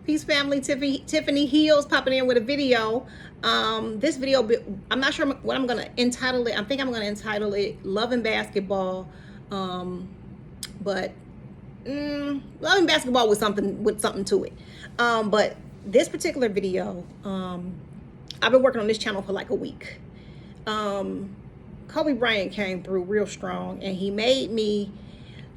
Peace family, Tiffany Heels popping in with a video. This video, I'm not sure what I'm going to entitle it. I think I'm going to entitle it Love and Basketball. But Love and Basketball with something to it. But this particular video, I've been working on this channel for like a week. Kobe Bryant came through real strong, and he made me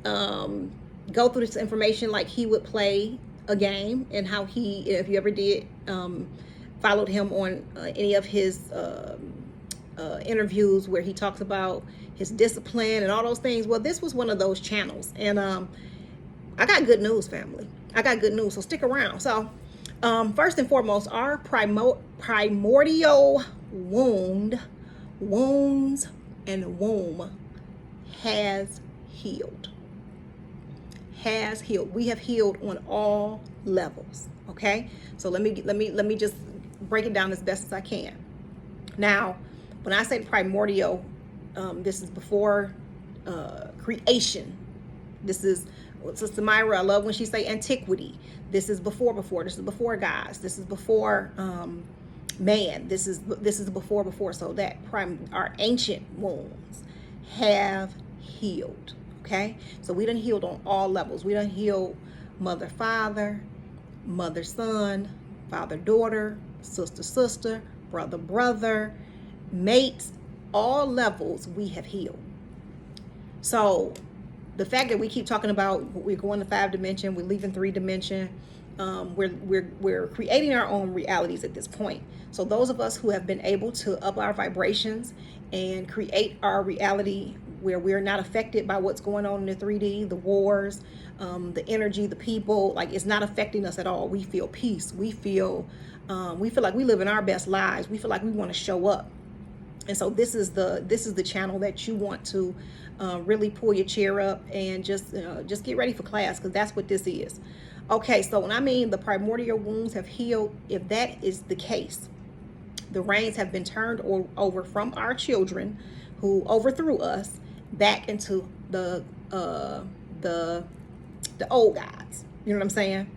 go through this information like he would play a game, and how he, if you ever did followed him on any of his interviews where he talks about his discipline and all those things. Well, this was one of those channels, and I got good news, family. I got good news, so stick around. So first and foremost, our primordial wounds and womb has healed. We have healed on all levels. Okay, so let me just break it down as best as I can. Now, when I say primordial, this is before creation. This is Sister Myra. I love when she say antiquity. This is before. This is before gods. This is before man. This is before. So that our ancient wounds have healed. Okay, so we done healed on all levels. We done healed mother, father, mother, son, father, daughter, sister, sister, brother, brother, mates. All levels we have healed. So the fact that we keep talking about we're going to 5 dimension, we're leaving 3 dimension, we're creating our own realities at this point. So those of us who have been able to up our vibrations and create our reality where we're not affected by what's going on in the 3D, the wars, the energy, the people, like it's not affecting us at all. We feel peace. We feel like we live in our best lives. We feel like we want to show up. And so this is the channel that you want to really pull your chair up and just get ready for class, because that's what this is. Okay, so when I mean the primordial wounds have healed, if that is the case, the reins have been turned over from our children who overthrew us back into the old gods. You know what I'm saying?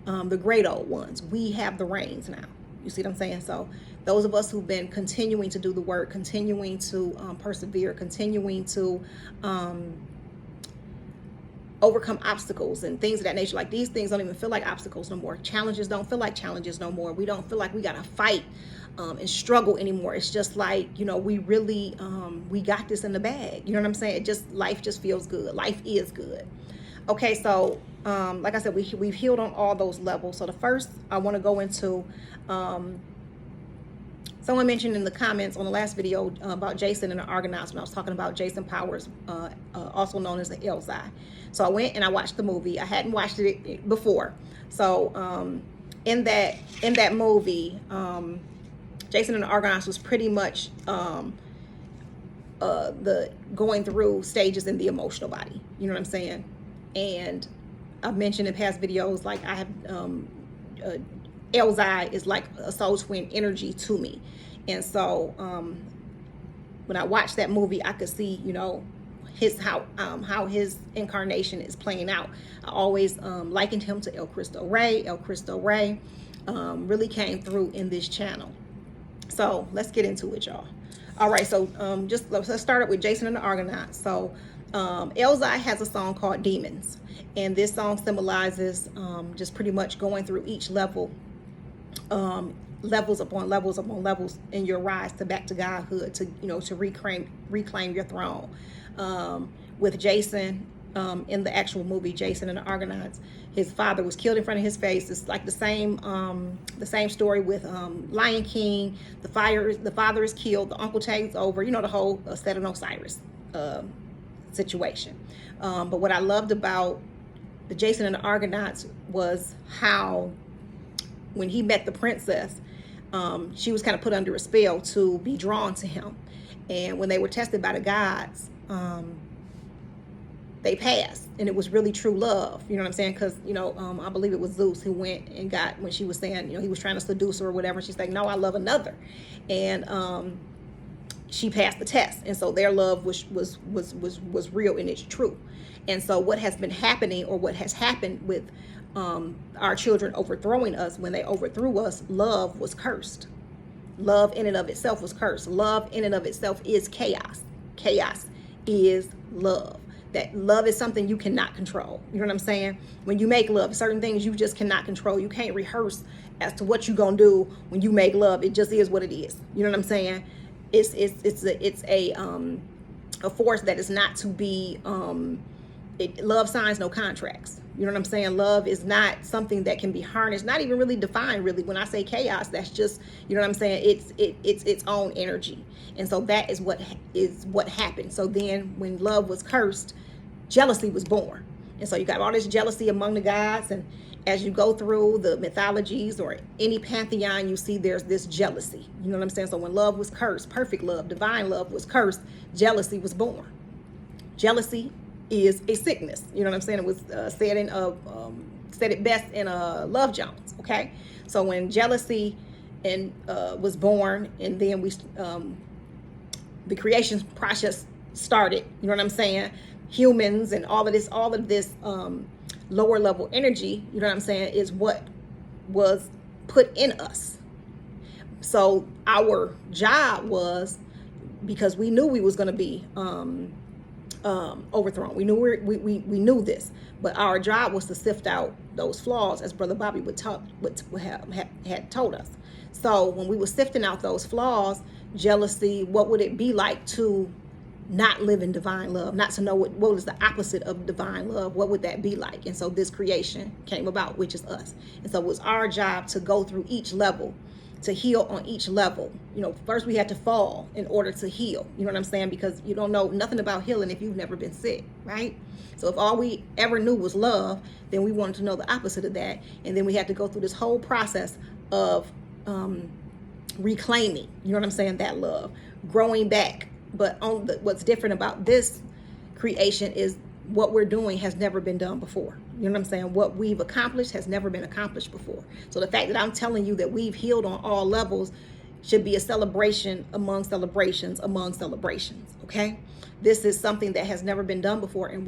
The great old ones. We have the reins now. You see what I'm saying? So those of us who've been continuing to do the work, continuing to persevere, continuing to overcome obstacles and things of that nature. Like, these things don't even feel like obstacles no more. Challenges don't feel like challenges no more. We don't feel like we got to fight and struggle anymore. It's just like, you know, we really, we got this in the bag. You know what I'm saying? Life just feels good. Life is good. Okay, so like I said, we've healed on all those levels. So the first I want to go into, someone mentioned in the comments on the last video about Jason and the Argonauts, when I was talking about Jason Powers, also known as the Elzhi. So I went and I watched the movie. I hadn't watched it before. So in that movie, Jason and the Argonauts was pretty much the going through stages in the emotional body. You know what I'm saying? And I've mentioned in past videos, like I have Elzhi is like a soul twin energy to me. And so when I watched that movie, I could see, you know, how his incarnation is playing out. I always likened him to El Cristo Rey. El Cristo Rey really came through in this channel. So let's get into it, y'all. All right, so let's start it with Jason and the Argonauts. So Elzhi has a song called Demons, and this song symbolizes just pretty much going through each level, levels upon levels upon levels in your rise back to godhood, to, you know, to reclaim your throne. With Jason, in the actual movie Jason and the Argonauts, his father was killed in front of his face. It's like the same story with Lion King. The father is killed, the uncle takes over, you know, the whole Set of Osiris situation. But what I loved about the Jason and the Argonauts was how, when he met the princess, she was kind of put under a spell to be drawn to him. And when they were tested by the gods, they passed, and it was really true love. You know what I'm saying? Because, you know, I believe it was Zeus who went and got, when she was saying, you know, he was trying to seduce her or whatever, and she's like, no, I love another. And she passed the test, and so their love was real and it's true. And so what has been happening, or what has happened with our children overthrowing us, when they overthrew us, love was cursed. Love in and of itself was cursed. Love in and of itself is chaos. Chaos is love. That love is something you cannot control. You know what I'm saying? When you make love, certain things you just cannot control. You can't rehearse as to what you're gonna do when you make love. It just is what it is. You know what I'm saying? It's a force that is not to be. Love signs no contracts. You know what I'm saying? Love is not something that can be harnessed, not even really defined. Really, when I say chaos, that's just, you know what I'm saying? It's its own energy, and so that is what happened. So then, when love was cursed, jealousy was born, and so you got all this jealousy among the gods. And as you go through the mythologies or any pantheon, you see there's this jealousy. You know what I'm saying? So when love was cursed, perfect love, divine love was cursed, jealousy was born. Jealousy is a sickness. You know what I'm saying? It was said it best in Love Jones. Okay, so when jealousy was born, and then the creation process started. You know what I'm saying? Humans and all of this lower level energy. You know what I'm saying? Is what was put in us. So our job was, because we knew we was going to be overthrown. We knew we knew this, but our job was to sift out those flaws, as Brother Bobby had told us. So when we were sifting out those flaws, jealousy, what would it be like to not live in divine love, not to know what was the opposite of divine love? What would that be like? And so this creation came about, which is us. And so it was our job to go through each level, to heal on each level. You know, first we had to fall in order to heal. You know what I'm saying? Because you don't know nothing about healing if you've never been sick, right? So if all we ever knew was love, then we wanted to know the opposite of that. And then we had to go through this whole process of reclaiming, you know what I'm saying, that love, growing back. But what's different about this creation is what we're doing has never been done before. You know what I'm saying? What we've accomplished has never been accomplished before. So the fact that I'm telling you that we've healed on all levels should be a celebration among celebrations among celebrations. Okay? This is something that has never been done before, and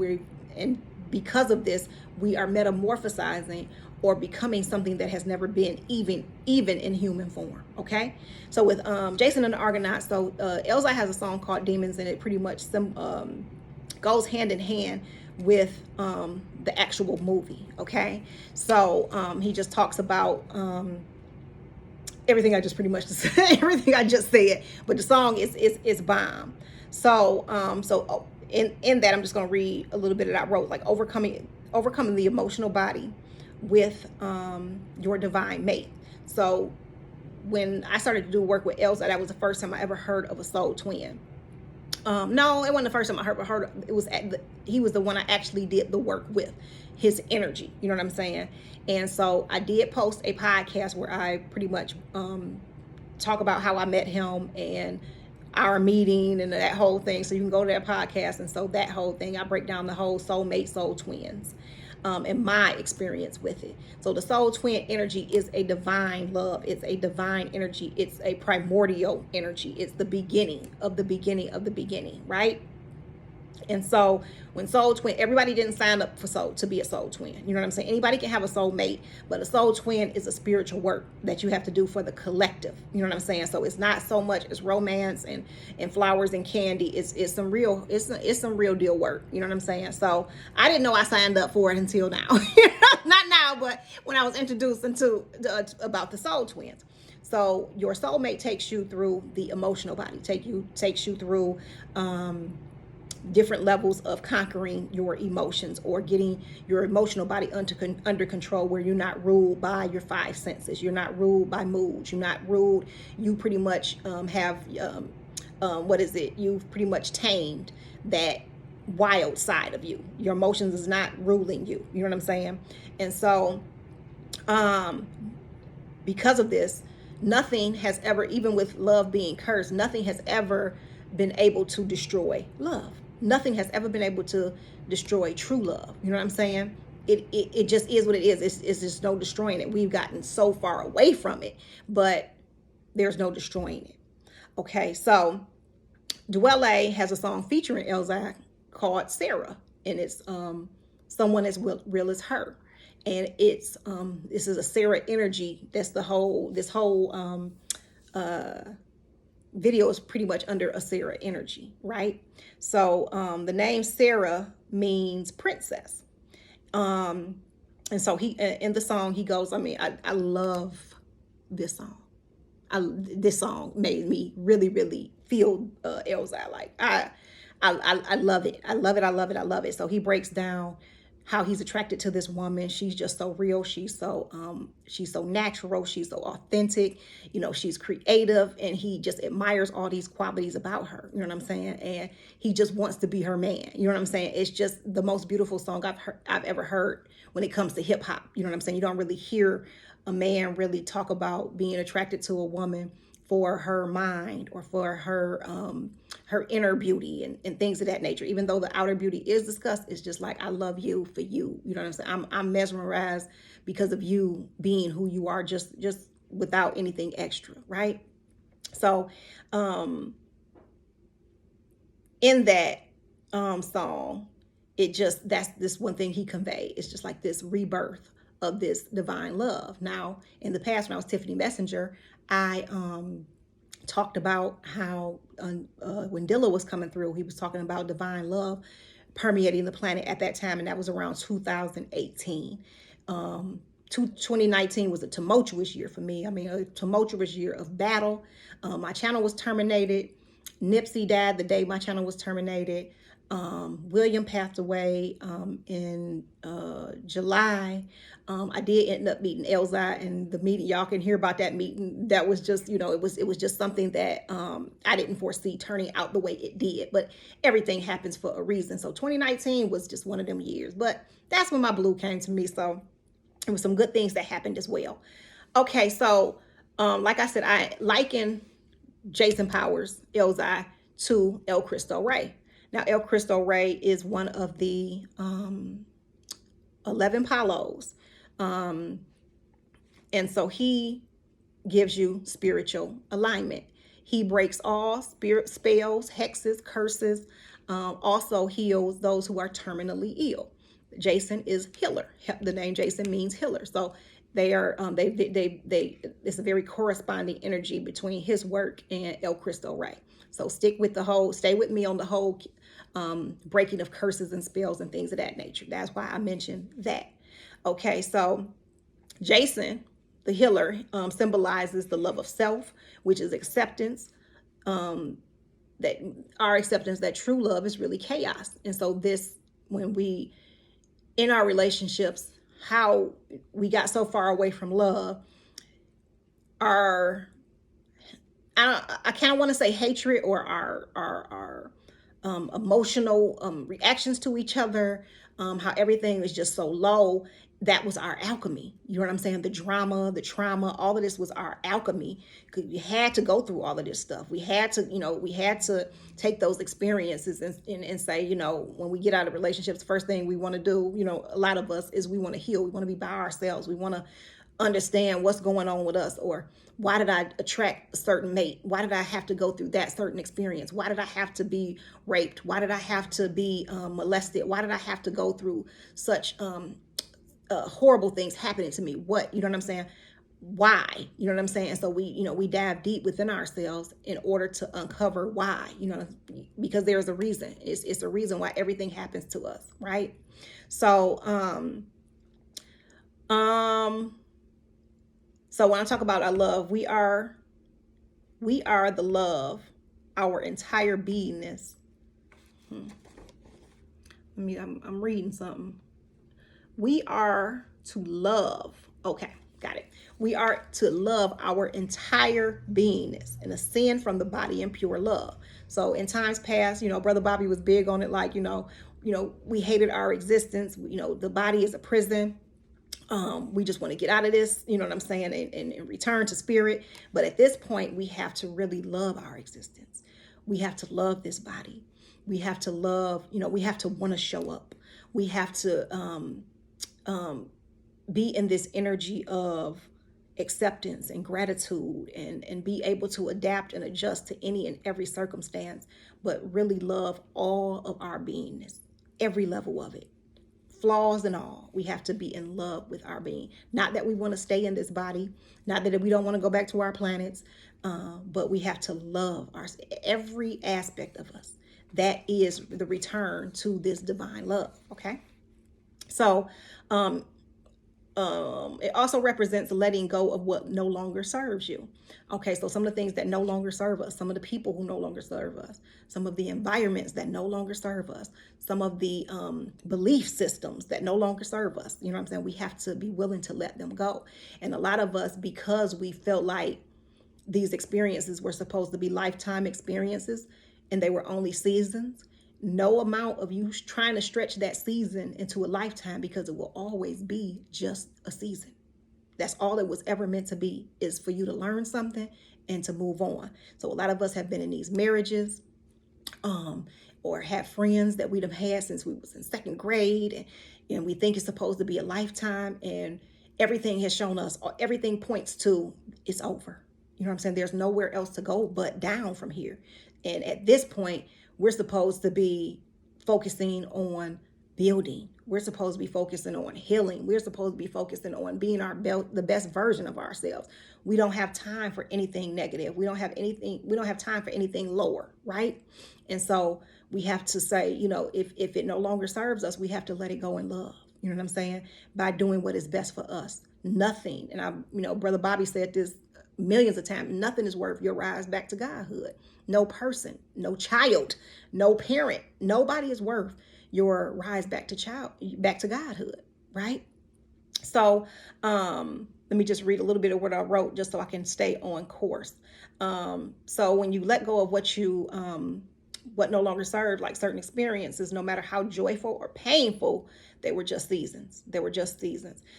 because of this, we are metamorphosizing or becoming something that has never been even in human form. Okay? So with Jason and the Argonauts, so Elzhi has a song called Demons, and it pretty much goes hand in hand with the actual movie. Okay, so he just talks about everything I just pretty much said, everything I just said, but the song is bomb. So in that, I'm just going to read a little bit that I wrote, like overcoming the emotional body with your divine mate. So when I started to do work with Elzhi, that was the first time I ever heard of a soul twin. No, it wasn't the first time I heard. It was he was the one I actually did the work with, his energy. You know what I'm saying? And so I did post a podcast where I pretty much talk about how I met him and our meeting and that whole thing. So you can go to that podcast, and so that whole thing, I break down the whole soulmate, soul twins, and my experience with it. So the soul twin energy is a divine love. It's a divine energy. It's a primordial energy. It's the beginning of the beginning of the beginning, right? And so when soul twin, everybody didn't sign up to be a soul twin. You know what I'm saying? Anybody can have a soul mate, but a soul twin is a spiritual work that you have to do for the collective. You know what I'm saying? So it's not so much as romance and flowers and candy. It's some real deal work. You know what I'm saying? So I didn't know I signed up for it until now. Not now, but when I was introduced about the soul twins. So your soulmate takes you through the emotional body, takes you through different levels of conquering your emotions, or getting your emotional body under control, where you're not ruled by your five senses. You're not ruled by moods. You're not ruled. You pretty much have, you've pretty much tamed that wild side of you. Your emotions is not ruling you. You know what I'm saying? And so because of this, nothing has ever, even with love being cursed, nothing has ever been able to destroy love. Nothing has ever been able to destroy true love. You know what I'm saying? It just is what it is. It's just no destroying it. We've gotten so far away from it, but there's no destroying it. Okay, so Dwelle has a song featuring Elzhi called Sarah, and it's Someone as Real as Her. and it's this is a Sarah energy. That's the whole video is pretty much under a Sarah energy, right? So the name Sarah means princess. And so he in the song he goes, I love this song. This song made me really, really feel Elzhi. Like I love it. I love it. I love it. I love it. So he breaks down how he's attracted to this woman. She's just so real. She's so natural. She's so authentic. You know, she's creative, and he just admires all these qualities about her. You know what I'm saying? And he just wants to be her man. You know what I'm saying? It's just the most beautiful song I've ever heard when it comes to hip hop. You know what I'm saying? You don't really hear a man really talk about being attracted to a woman for her mind or for her inner beauty and things of that nature. Even though the outer beauty is discussed, it's just like, I love you for you. You know what I'm saying? I'm mesmerized because of you being who you are, just without anything extra, right? So in that song, that's this one thing he conveyed. It's just like this rebirth of this divine love. Now, in the past, when I was Tiffany Messenger, I talked about how when Dilla was coming through, he was talking about divine love permeating the planet at that time, and that was around 2018. 2019 was a tumultuous year for me. I mean, a tumultuous year of battle. My channel was terminated. Nipsey died the day my channel was terminated. William passed away in July. I did end up meeting Elzhi, and the meeting, y'all can hear about that meeting. That was just, it was just something that I didn't foresee turning out the way it did. But everything happens for a reason. So 2019 was just one of them years. But that's when my blue came to me. So it was some good things that happened as well. Okay, so like I said, I liken Jason Powers, Elzhi, to El Cristo Rey. Now, El Cristo Rey is one of the 11 Palos. And so he gives you spiritual alignment. He breaks all spirit spells, hexes, curses, also heals those who are terminally ill. Jason is healer. The name Jason means healer. So they are, it's a very corresponding energy between his work and El Cristo Rey. So stay with me on the whole breaking of curses and spells and things of that nature. That's why I mentioned that. Okay, so Jason, the healer, symbolizes the love of self, which is acceptance, that our acceptance that true love is really chaos. And so when we, in our relationships, how we got so far away from love, I kind of want to say hatred or our emotional reactions to each other, how everything was just so low. That was our alchemy. You know what I'm saying? The drama, the trauma, all of this was our alchemy. Because we had to go through all of this stuff. We had to, take those experiences and say, when we get out of relationships, the first thing we want to do, a lot of us, is we want to heal. We want to be by ourselves. We want to understand what's going on with us, or why did I attract a certain mate? Why did I have to go through that certain experience? Why did I have to be raped? Why did I have to be molested? Why did I have to go through such horrible things happening to me? What, you know what I'm saying? Why, you know what I'm saying? And so we dive deep within ourselves in order to uncover why, because there's a reason. It's a reason why everything happens to us, right? So, so when I talk about our love, we are the love, our entire beingness. I'm reading something. We are to love. Okay, got it. We are to love our entire beingness and ascend from the body in pure love. So in times past, Brother Bobby was big on it. Like, we hated our existence. The body is a prison. We just want to get out of this, you know what I'm saying, and return to spirit. But at this point, we have to really love our existence. We have to love this body. We have to love, we have to want to show up. We have to be in this energy of acceptance and gratitude and be able to adapt and adjust to any and every circumstance, but really love all of our beingness, every level of it. flaws and all. We have to be in love with our being. Not that we want to stay in this body, not that we don't want to go back to our planets, but we have to love every aspect of us. That is the return to this divine love. Okay. So, it also represents letting go of what no longer serves you. Okay, so some of the things that no longer serve us, some of the people who no longer serve us, some of the environments that no longer serve us, some of the belief systems that no longer serve us. You know what I'm saying? We have to be willing to let them go. And a lot of us, because we felt like these experiences were supposed to be lifetime experiences and they were only seasons, no amount of you trying to stretch that season into a lifetime, because it will always be just a season. That's all it was ever meant to be, is for you to learn something and to move on. So a lot of us have been in these marriages, or have friends that we've had since we was in second grade, and we think it's supposed to be a lifetime, and everything has shown us, or everything points to, it's over. You know what I'm saying? There's nowhere else to go but down from here. And at this point, we're supposed to be focusing on building. We're supposed to be focusing on healing. We're supposed to be focusing on being the best version of ourselves. We don't have time for anything negative. We don't have time for anything lower, right? And so we have to say, if it no longer serves us, we have to let it go in love. You know what I'm saying? By doing what is best for us. Nothing, and Brother Bobby said this millions of times, nothing is worth your rise back to godhood. No person, no child, no parent, nobody is worth your rise back to godhood, right? So let me just read a little bit of what I wrote just so I can stay on course. So when you let go of what no longer served, like certain experiences, no matter how joyful or painful, they were just seasons.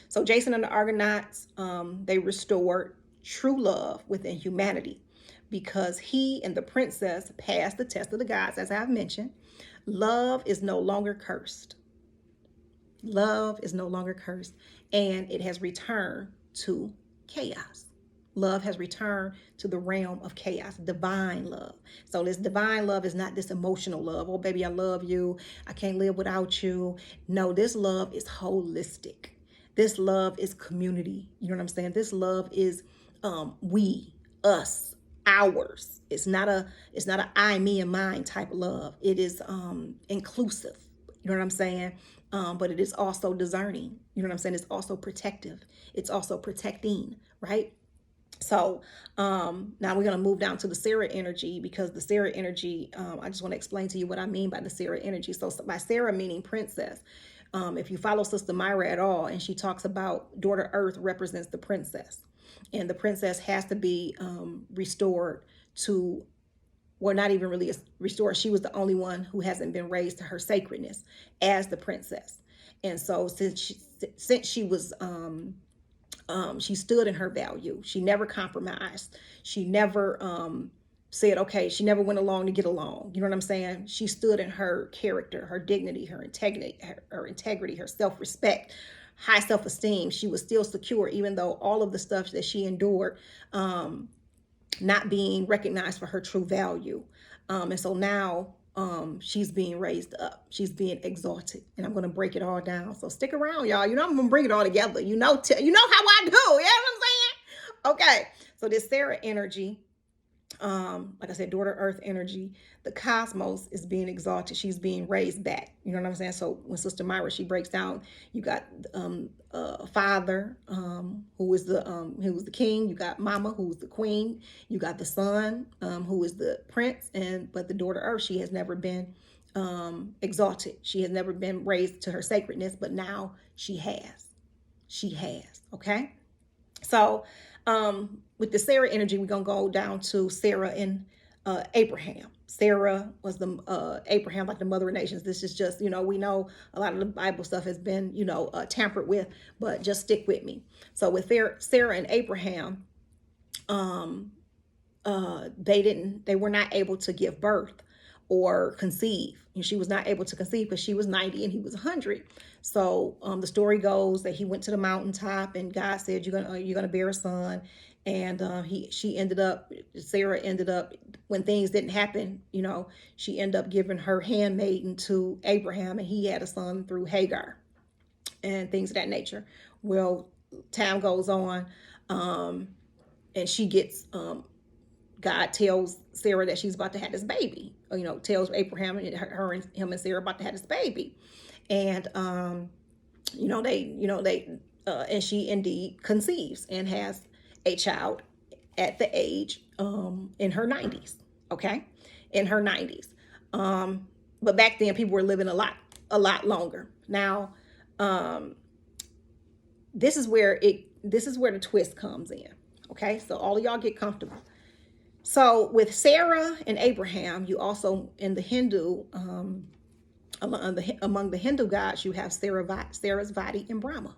So Jason and the Argonauts, they restored true love within humanity, because he and the princess passed the test of the gods, as I've mentioned. Love is no longer cursed. Love is no longer cursed, and it has returned to chaos. Love has returned to the realm of chaos, divine love. So this divine love is not this emotional love. Oh, baby, I love you. I can't live without you. No, this love is holistic. This love is community. You know what I'm saying? This love is we, us, ours. It's not a I, me, and mine type of love. It is inclusive. You know what I'm saying? But it is also discerning. You know what I'm saying? It's also protective. It's also protecting, right? So now we're going to move down to the Sarah energy, because the Sarah energy, I just want to explain to you what I mean by the Sarah energy. So by Sarah meaning princess, if you follow Sister Myra at all, and she talks about daughter Earth represents the princess, and the princess has to be restored to, well, not even really restored. She was the only one who hasn't been raised to her sacredness as the princess. And so since she was she stood in her value. She never compromised. She never said, okay, she never went along to get along. You know what I'm saying? She stood in her character, her dignity, her integrity, her self-respect, high self-esteem. She was still secure, even though all of the stuff that she endured, not being recognized for her true value. And so now she's being raised up. She's being exalted. And I'm going to break it all down. So stick around, y'all. I'm going to bring it all together. You know how I do. You know what I'm saying? Okay. So this Sarah energy, like I said, daughter Earth energy, the cosmos is being exalted. She's being raised back. You know what I'm saying? So when Sister Myra, she breaks down, you got father, who is the king. You got mama, who's the queen. You got the son, who is the prince. But the daughter Earth, she has never been exalted. She has never been raised to her sacredness, but now she has. Okay. So with the Sarah energy, we're going to go down to Sarah and Abraham. Sarah was the Abraham, like the mother of nations. This is just, we know a lot of the Bible stuff has been, tampered with, but just stick with me. So with Sarah and Abraham, they were not able to give birth or conceive. And she was not able to conceive because she was 90 and he was 100. So the story goes that he went to the mountaintop and God said, you're gonna bear a son. And Sarah ended up, when things didn't happen, she ended up giving her handmaiden to Abraham, and he had a son through Hagar. and things of that nature. Well, time goes on, and she gets God tells Sarah that she's about to have this baby. Tells Abraham and him and Sarah about to have this baby, and and she indeed conceives and has a child at the age in her 90s. Okay, in her 90s. But back then people were living a lot longer. Now, this is where the twist comes in. Okay, so all of y'all get comfortable. So with Sarah and Abraham, you also in the Hindu among the Hindu gods, you have Sarasvati and Brahma.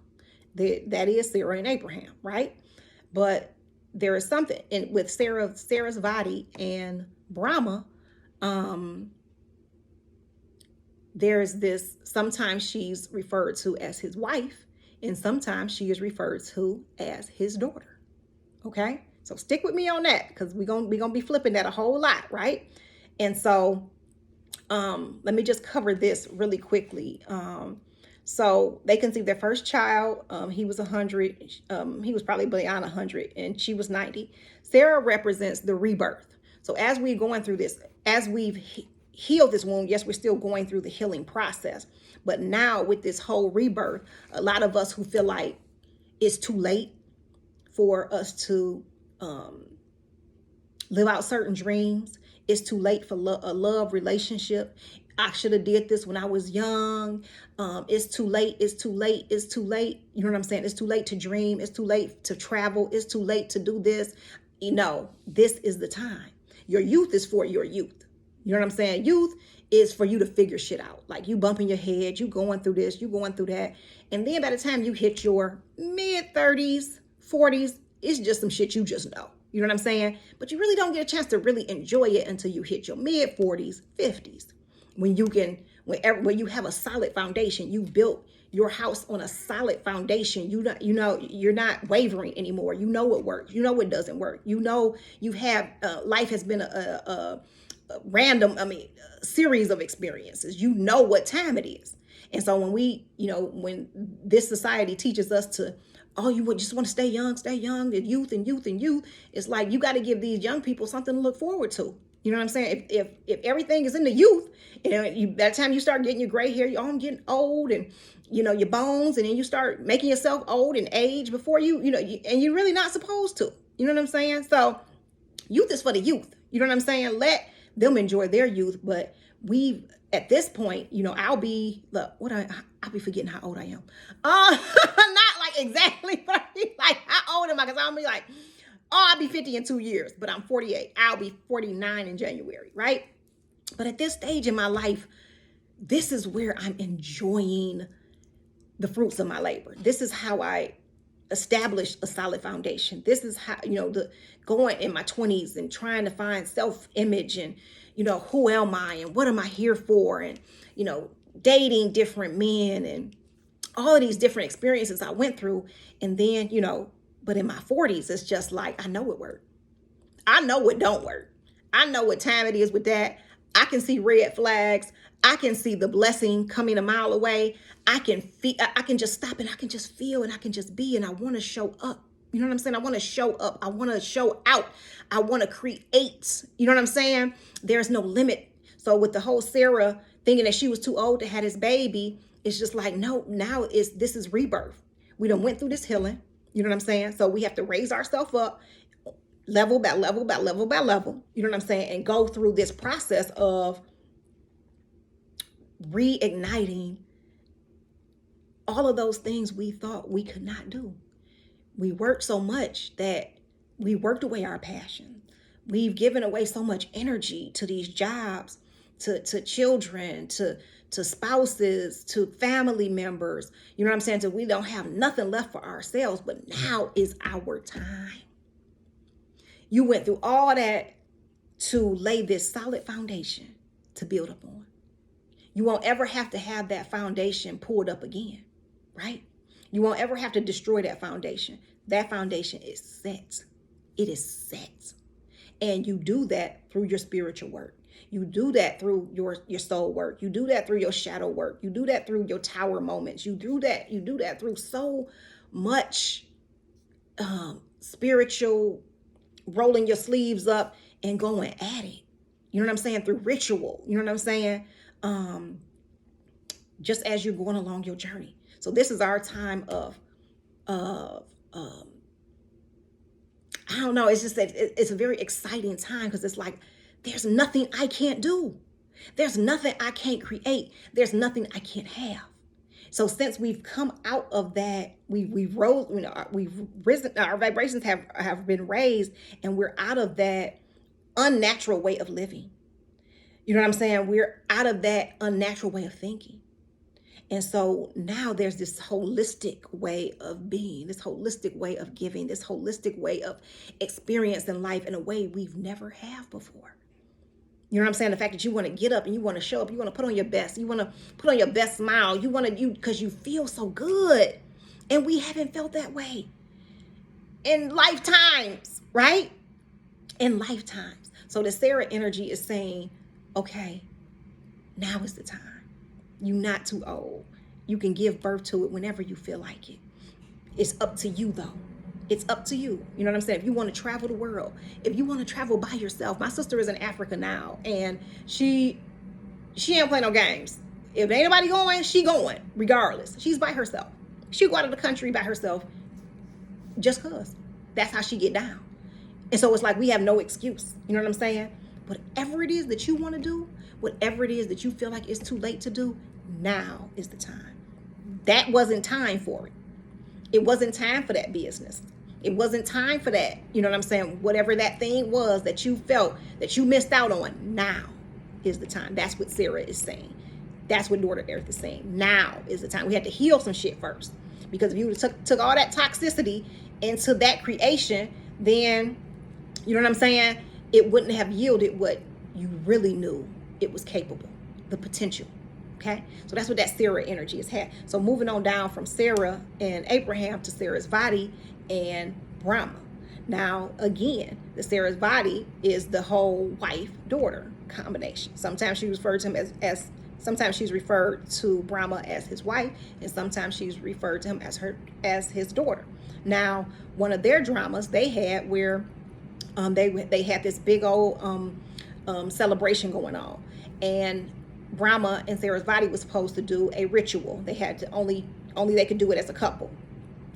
That is Sarah and Abraham, right? But there is something with Sarasvati and Brahma. There's this. Sometimes she's referred to as his wife, and sometimes she is referred to as his daughter. Okay, so stick with me on that, because we're gonna be flipping that a whole lot, right? And so let me just cover this really quickly. So they conceived their first child. He was 100. He was probably beyond 100, and she was 90. Sarah represents the rebirth. So as we're going through this, as we've healed this wound, yes, we're still going through the healing process. But now with this whole rebirth, a lot of us who feel like it's too late for us to live out certain dreams. It's too late for a love relationship. I should have did this when I was young. It's too late. It's too late. It's too late. You know what I'm saying? It's too late to dream. It's too late to travel. It's too late to do this. This is the time. Your youth is for your youth. You know what I'm saying? Youth is for you to figure shit out. Like you bumping your head, you going through this, you going through that. And then by the time you hit your mid 30s, 40s, it's just some shit you just know. You know what I'm saying? But you really don't get a chance to really enjoy it until you hit your mid 40s, 50s. When you have a solid foundation, you built your house on a solid foundation. You're not wavering anymore. You know what works. You know what doesn't work. Life has been a random, series of experiences. You know what time it is. And so when this society teaches us to, you would just want to stay young, and youth, it's like you got to give these young people something to look forward to. You know what I'm saying? If everything is in the youth, by the time you start getting your gray hair, I'm getting old, and your bones, and then you start making yourself old and age before and you're really not supposed to. You know what I'm saying? So youth is for the youth. You know what I'm saying? Let them enjoy their youth. But at this point, I'll be forgetting how old I am. Not like exactly, but I'll be like, how old am I? Because I'll be like, I'll be 50 in 2 years, but I'm 48. I'll be 49 in January, right? But at this stage in my life, this is where I'm enjoying the fruits of my labor. This is how I establish a solid foundation. This is how, the going in my 20s and trying to find self-image and, who am I and what am I here for? And, dating different men and all of these different experiences I went through. And then, but in my 40s, it's just like, I know it worked. I know it don't work. I know what time it is with that. I can see red flags. I can see the blessing coming a mile away. I can just stop and I can just feel and I can just be, and I want to show up. You know what I'm saying? I want to show up. I want to show out. I want to create. You know what I'm saying? There's no limit. So with the whole Sarah thinking that she was too old to have this baby, it's just like, no, this is rebirth. We done went through this healing. You know what I'm saying? So we have to raise ourselves up level by level by level by level. You know what I'm saying? And go through this process of reigniting all of those things we thought we could not do. We worked so much that we worked away our passion. We've given away so much energy to these jobs, to children, to spouses, to family members. You know what I'm saying? So we don't have nothing left for ourselves, but now is our time. You went through all that to lay this solid foundation to build upon. You won't ever have to have that foundation pulled up again, right? You won't ever have to destroy that foundation. That foundation is set. It is set. And you do that through your spiritual work. You do that through your soul work. You do that through your shadow work. You do that through your tower moments. You do that through so much spiritual rolling your sleeves up and going at it. You know what I'm saying? Through ritual. You know what I'm saying? Just as you're going along your journey. So this is our time of I don't know. It's just that it's a very exciting time because it's like, there's nothing I can't do. There's nothing I can't create. There's nothing I can't have. So since we've come out of that, we've rose, we've risen, our vibrations have been raised, and we're out of that unnatural way of living. You know what I'm saying? We're out of that unnatural way of thinking. And so now there's this holistic way of being, this holistic way of giving, this holistic way of experiencing life in a way we've never have before. You know what I'm saying? The fact that you want to get up and you want to show up, you want to put on your best, you want to put on your best smile, because you feel so good. And we haven't felt that way in lifetimes, right? In lifetimes. So the Sarah energy is saying, okay, now is the time. You're not too old. You can give birth to it whenever you feel like it. It's up to you though. It's up to you. You know what I'm saying? If you want to travel the world, if you want to travel by yourself. My sister is in Africa now, and she ain't play no games. If ain't nobody going, she going regardless. She's by herself. She'll go out of the country by herself just cause. That's how she get down. And so it's like we have no excuse. You know what I'm saying? Whatever it is that you want to do, whatever it is that you feel like it's too late to do, now is the time. That wasn't time for it. It wasn't time for that business. It wasn't time for that. You know what I'm saying? Whatever that thing was that you felt that you missed out on, now is the time. That's what Sarah is saying. That's what Daughter Earth is saying. Now is the time. We had to heal some shit first. Because if you took all that toxicity into that creation, then, you know what I'm saying? It wouldn't have yielded what you really knew it was capable, the potential. Okay, so that's what that Sarah energy has had. So moving on down from Sarah and Abraham to Sarah's body and Brahma. Now again, the Sarah's body is the whole wife-daughter combination. Sometimes she referred to him sometimes she's referred to Brahma as his wife, and sometimes she's referred to him as his daughter. Now, one of their dramas they had where they had this big old celebration going on, and Brahma and Sarah's body was supposed to do a ritual. They had to only they could do it as a couple.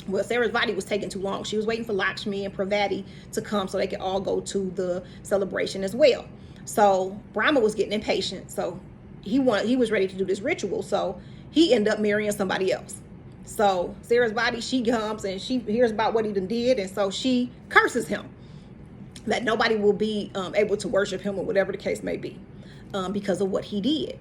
Well, Sarah's body was taking too long. She was waiting for Lakshmi and Pravati to come so they could all go to the celebration as well. So Brahma was getting impatient. So he was ready to do this ritual. So he ended up marrying somebody else. So Sarah's body, she comes and she hears about what he done did, and so she curses him that nobody will be able to worship him or whatever the case may be because of what he did.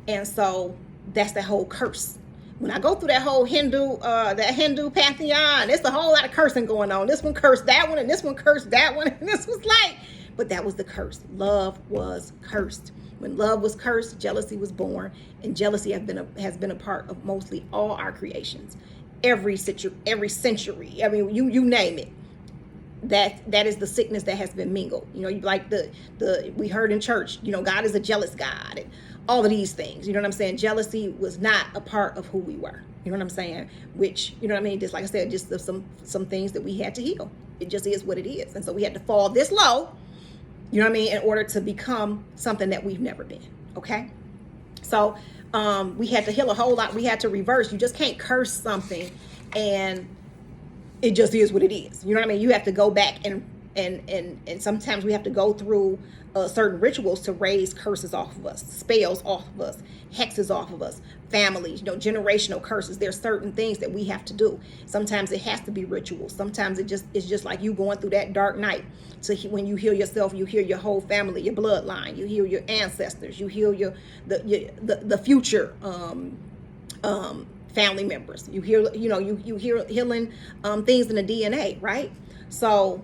And so that's the whole curse. When I go through that whole Hindu pantheon, it's a whole lot of cursing going on. This one cursed that one, and this one cursed that one, and this was like, but that was the curse. Love was cursed. When love was cursed, jealousy was born, and jealousy has been a part of mostly all our creations, every century. I mean, you name it. That is the sickness that has been mingled. You know, like the we heard in church, you know, God is a jealous God, and all of these things. You know what I'm saying? Jealousy was not a part of who we were. You know what I'm saying? Which, you know what I mean? Just like I said, just some things that we had to heal. It just is what it is. And so we had to fall this low, you know what I mean, in order to become something that we've never been. Okay? So we had to heal a whole lot. We had to reverse. You just can't curse something and it just is what it is. You know what I mean? You have to go back and sometimes we have to go through certain rituals to raise curses off of us, spells off of us, hexes off of us, families, you know, generational curses. There's certain things that we have to do. Sometimes it has to be rituals. Sometimes it's just like you going through that dark night. So when you heal yourself, you heal your whole family, your bloodline, you heal your ancestors, you heal the future family members. You heal, you know, you healing things in the DNA, right? So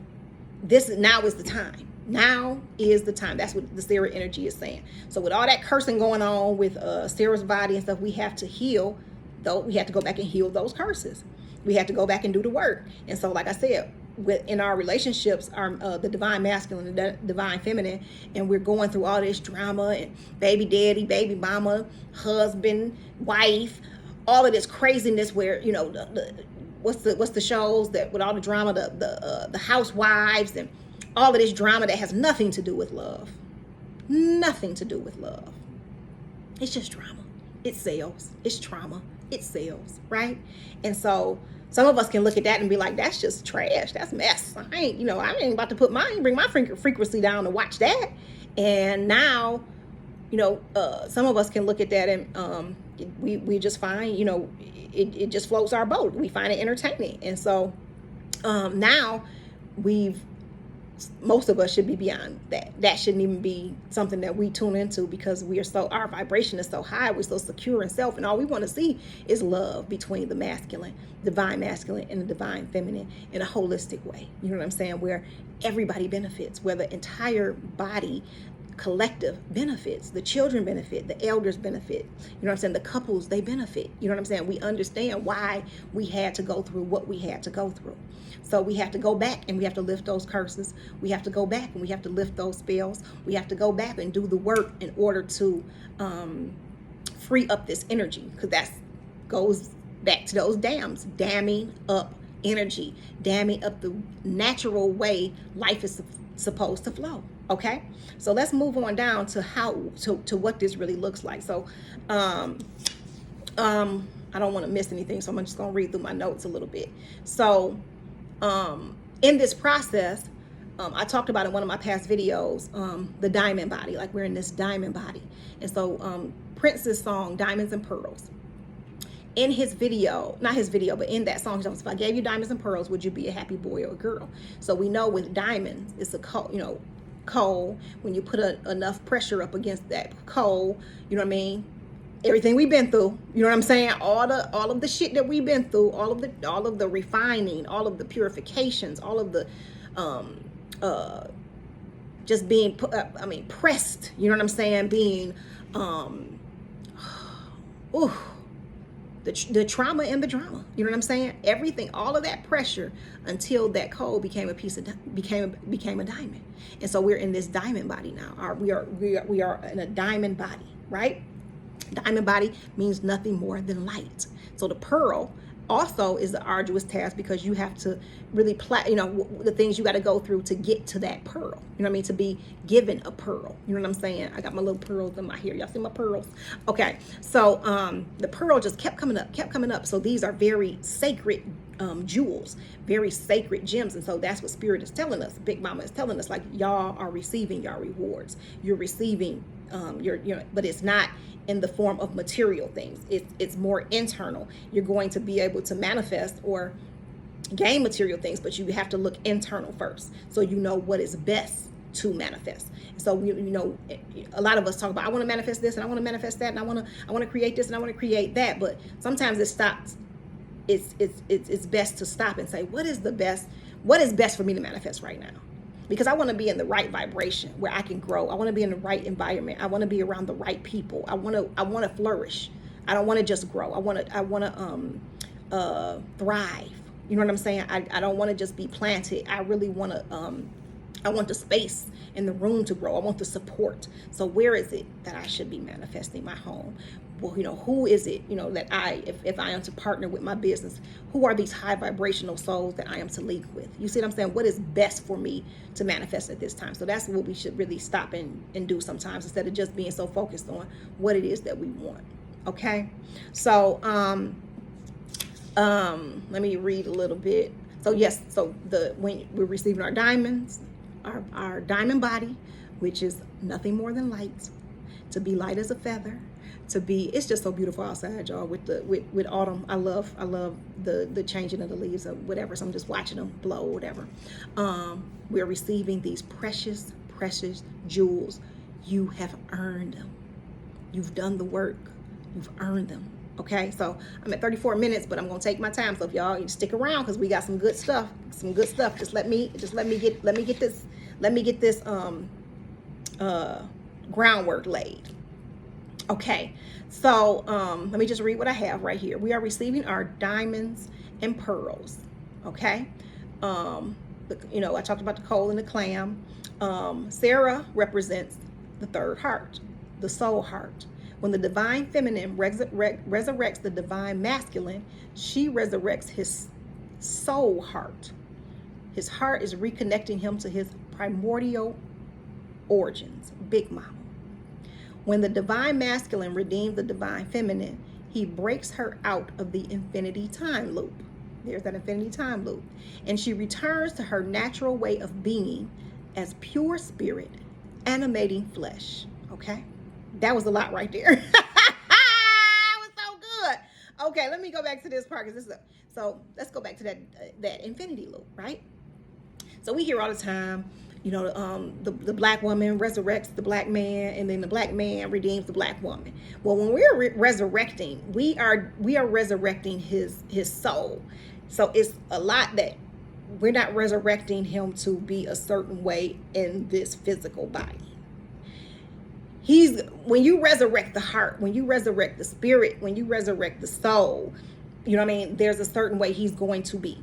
now is the time. Now is the time. That's what the Sarah energy is saying. So with all that cursing going on with Sarah's body and stuff, we have to heal, though. We have to go back and heal those curses. We have to go back and do the work. And so, like I said, within our relationships, our the divine masculine and the divine feminine, and we're going through all this drama and baby daddy, baby mama, husband, wife, all of this craziness where, you know, what's the shows that with all the drama, the housewives and all of this drama that has nothing to do with love. Nothing to do with love. It's just drama. It sells. It's trauma. It sells, right? And so some of us can look at that and be like, that's just trash. That's mess. I ain't about to bring my frequency down to watch that. And now, you know, some of us can look at that and we just find, you know, it just floats our boat. We find it entertaining. And so now most of us should be beyond that. That shouldn't even be something that we tune into, because our vibration is so high, we're so secure in self, and all we want to see is love between the divine masculine and the divine feminine in a holistic way. You know what I'm saying? Where everybody benefits, where the entire body collective benefits, the children benefit, the elders benefit, you know what I'm saying, the couples, they benefit, you know what I'm saying. We understand why we had to go through what we had to go through. So we have to go back and we have to lift those curses. We have to go back and we have to lift those spells. We have to go back and do the work in order to free up this energy, because that goes back to those dams, damming up energy, damming up the natural way life is supposed to flow. Okay, so let's move on down to to what this really looks like. So I don't want to miss anything, so I'm just going to read through my notes a little bit. So in this process, I talked about in one of my past videos, the diamond body, like we're in this diamond body. And so Prince's song Diamonds and Pearls, in his video, not his video, but in that song, he goes, if I gave you diamonds and pearls, would you be a happy boy or a girl? So we know with diamonds, it's a coal. When you put enough pressure up against that coal, you know what I mean, everything we've been through, you know what I'm saying, all of the shit that we've been through, all of the refining, all of the purifications, all of the just being pressed, you know what I'm saying, being the trauma and the drama, you know what I'm saying, everything, all of that pressure, until that coal became became a diamond. And so we're in this diamond body now. We are in a diamond body, right? Diamond body means nothing more than light. So the pearl also is the arduous task, because you have to really the things you got to go through to get to that pearl, you know what I mean, to be given a pearl, you know what I'm saying. I got my little pearls in my hair, y'all see my pearls? Okay, so the pearl just kept coming up. So these are very sacred jewels, very sacred gems. And so that's what spirit is telling us, Big Mama is telling us, like, y'all are receiving your rewards, you're receiving but it's not in the form of material things. It's more internal. You're going to be able to manifest or gain material things, but you have to look internal first, so you know what is best to manifest. So a lot of us talk about, I want to manifest this and I want to manifest that, and I want to create this and I want to create that, but sometimes it stops. It's best to stop and say, what is best for me to manifest right now? Because I want to be in the right vibration where I can grow. I want to be in the right environment. I want to be around the right people. I want to flourish. I don't want to just grow. I want to thrive. You know what I'm saying? I don't want to just be planted. I really want to I want the space in the room to grow. I want the support. So where is it that I should be manifesting my home? Well, who is it, that if I am to partner with my business, who are these high vibrational souls that I am to link with? You see what I'm saying? What is best for me to manifest at this time? So that's what we should really stop and do sometimes, instead of just being so focused on what it is that we want. Okay. So, let me read a little bit. So yes, when we're receiving our diamonds, our diamond body, which is nothing more than light, to be light as a feather, it's just so beautiful outside, y'all, with autumn. I love the changing of the leaves or whatever. So I'm just watching them blow or whatever. We're receiving these precious jewels. You have earned them. You've done the work. You've earned them. Okay, so I'm at 34 minutes, but I'm gonna take my time. So if y'all stick around, because we got some good stuff. Just let me get this groundwork laid. Okay, so let me just read what I have right here. We are receiving our diamonds and pearls. Okay, I talked about the coal and the clam. Sarah represents the third heart, the soul heart. When the divine feminine resurrects the divine masculine, she resurrects his soul heart. His heart is reconnecting him to his primordial origins, Big Mama. When the divine masculine redeems the divine feminine, he breaks her out of the infinity time loop. There's that infinity time loop. And she returns to her natural way of being as pure spirit, animating flesh. Okay? That was a lot right there. That was so good. Okay, let me go back to this part, because so let's go back to that infinity loop, right? So we hear all the time, the black woman resurrects the black man, and then the black man redeems the black woman. Well, when we're resurrecting, we are resurrecting his soul. So it's a lot that we're not resurrecting him to be a certain way in this physical body. When you resurrect the heart, when you resurrect the spirit, when you resurrect the soul, there's a certain way he's going to be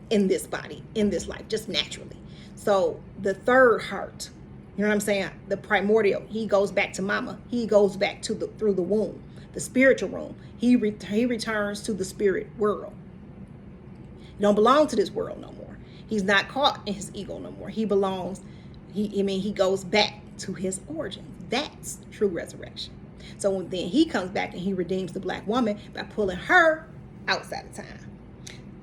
in this body, in this life, just naturally. So the third heart, the primordial, he goes back to mama. He goes back through the womb, the spiritual room. He returns to the spirit world. He don't belong to this world no more. He's not caught in his ego no more. He goes back to his origins. That's true resurrection. So then he comes back and he redeems the black woman by pulling her outside of time.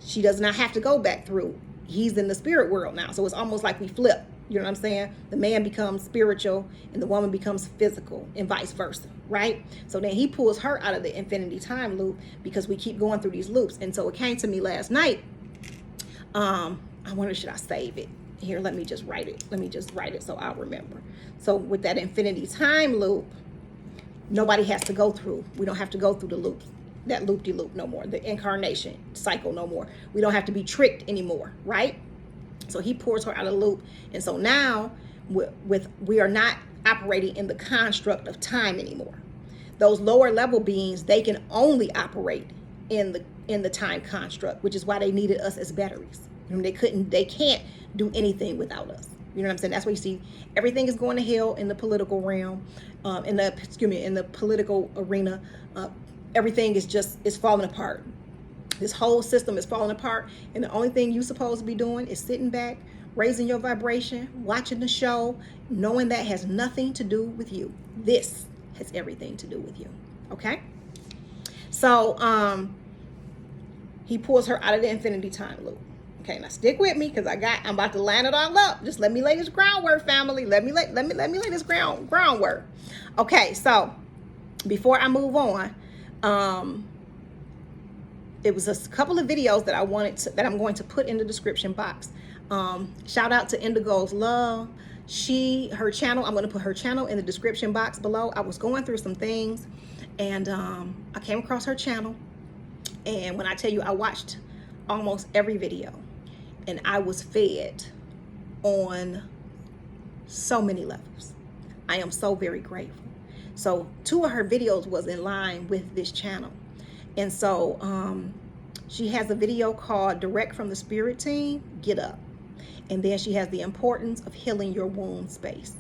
She does not have to go back through. He's in the spirit world now. So it's almost like we flip. You know what I'm saying? The man becomes spiritual and the woman becomes physical, and vice versa, right? So then he pulls her out of the infinity time loop, because we keep going through these loops. And so it came to me last night. I wonder, should I save it? Here, let me just write it so I'll remember. So with that infinity time loop, nobody has to go through. We don't have to go through the loops. That loop-de-loop no more, the incarnation cycle no more. We don't have to be tricked anymore, right? So he pours her out of the loop. And so now we are not operating in the construct of time anymore. Those lower level beings, they can only operate in the time construct, which is why they needed us as batteries. They can't do anything without us. You know what I'm saying? That's why you see everything is going to hell in the political realm, in the political arena. Everything is falling apart. This whole system is falling apart, and the only thing you're supposed to be doing is sitting back, raising your vibration, watching the show, knowing that has nothing to do with you. This has everything to do with you. Okay? So he pulls her out of the infinity time loop. Okay, now stick with me, because I'm about to line it all up. Just let me lay this groundwork, family. Let me lay this groundwork. Okay, so before I move on, it was a couple of videos that I'm going to put in the description box. Shout out to Indigos Love. Her channel, I'm going to put her channel in the description box below. I was going through some things, and I came across her channel. And when I tell you, I watched almost every video, and I was fed on so many levels. I am so very grateful. So 2 of her videos was in line with this channel. And so she has a video called Direct from the Spirit Team, Get Up. And then she has the importance of healing your womb space.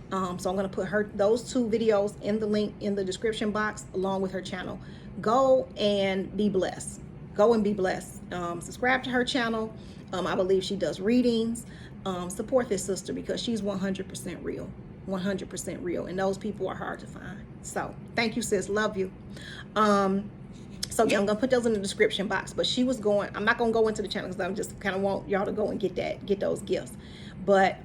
So I'm going to put those 2 videos in the link in the description box, along with her channel. Go and be blessed. Go and be blessed. Subscribe to her channel. I believe she does readings. Support this sister, because she's 100% real. 100% real, and those people are hard to find. So thank you, sis. Love you. So yeah, I'm gonna put those in the description box. But I'm not gonna go into the channel, because I just kind of want y'all to go and get those gifts. But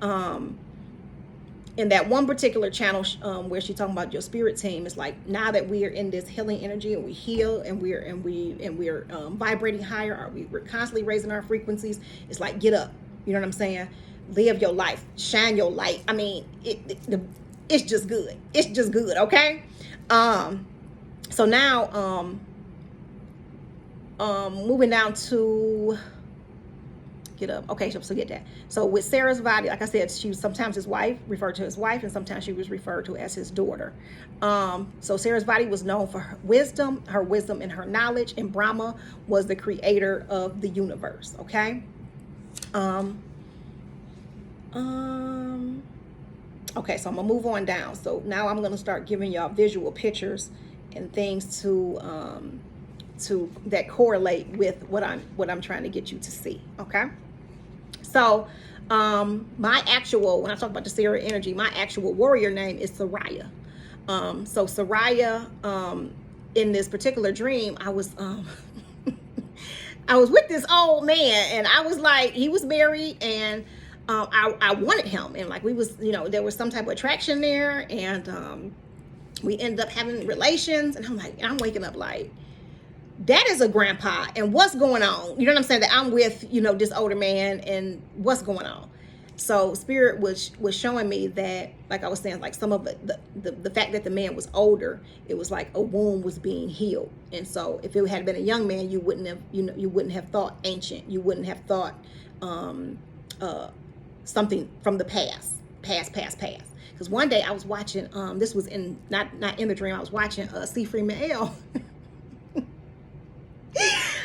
in that one particular channel where she's talking about your spirit team, it's like, now that we are in this healing energy, and we heal, and we're vibrating higher, we're constantly raising our frequencies. It's like, get up. You know what I'm saying? Live your life, shine your light. I mean, it's just good. It's just good. Okay. So now, moving down to get up. Okay, so get that. So with Sarah's body, like I said, she was sometimes his wife, referred to as wife, and sometimes she was referred to as his daughter. So Sarah's body was known for her wisdom and her knowledge, and Brahma was the creator of the universe. Okay. Um, okay, so I'm gonna move on down. So now I'm gonna start giving y'all visual pictures and things to that correlate with what I'm trying to get you to see. Okay. So my actual, when I talk about the Sarah energy, my actual warrior name is Soraya. So Soraya, in this particular dream, I was I was with this old man, and I was like, he was married, and I wanted him, and like we was, there was some type of attraction there, and we ended up having relations, and I'm like, and I'm waking up like, that is a grandpa, and what's going on? You know what I'm saying? That I'm with, this older man, and what's going on? So spirit was showing me that, like I was saying, like some of the fact that the man was older, it was like a wound was being healed. And so if it had been a young man, you wouldn't have, you wouldn't have thought ancient. You wouldn't have thought something from the past. Because one day I was watching, this was in not in the dream. I was watching C. Freeman L.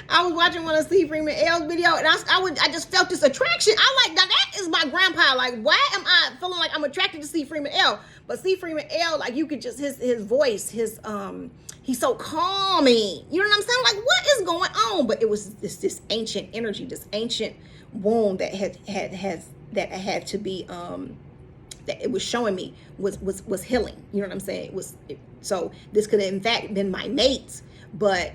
I was watching one of C. Freeman L's video, and I just felt this attraction. I'm like, now that is my grandpa. Like, why am I feeling like I'm attracted to C. Freeman L? But C. Freeman L, like, you could just, his voice, he's so calming. You know what I'm saying? Like, what is going on? But it was this ancient energy, this ancient wound that had to be that it was showing me was healing. You know what I'm saying? So this could have in fact been my mate, but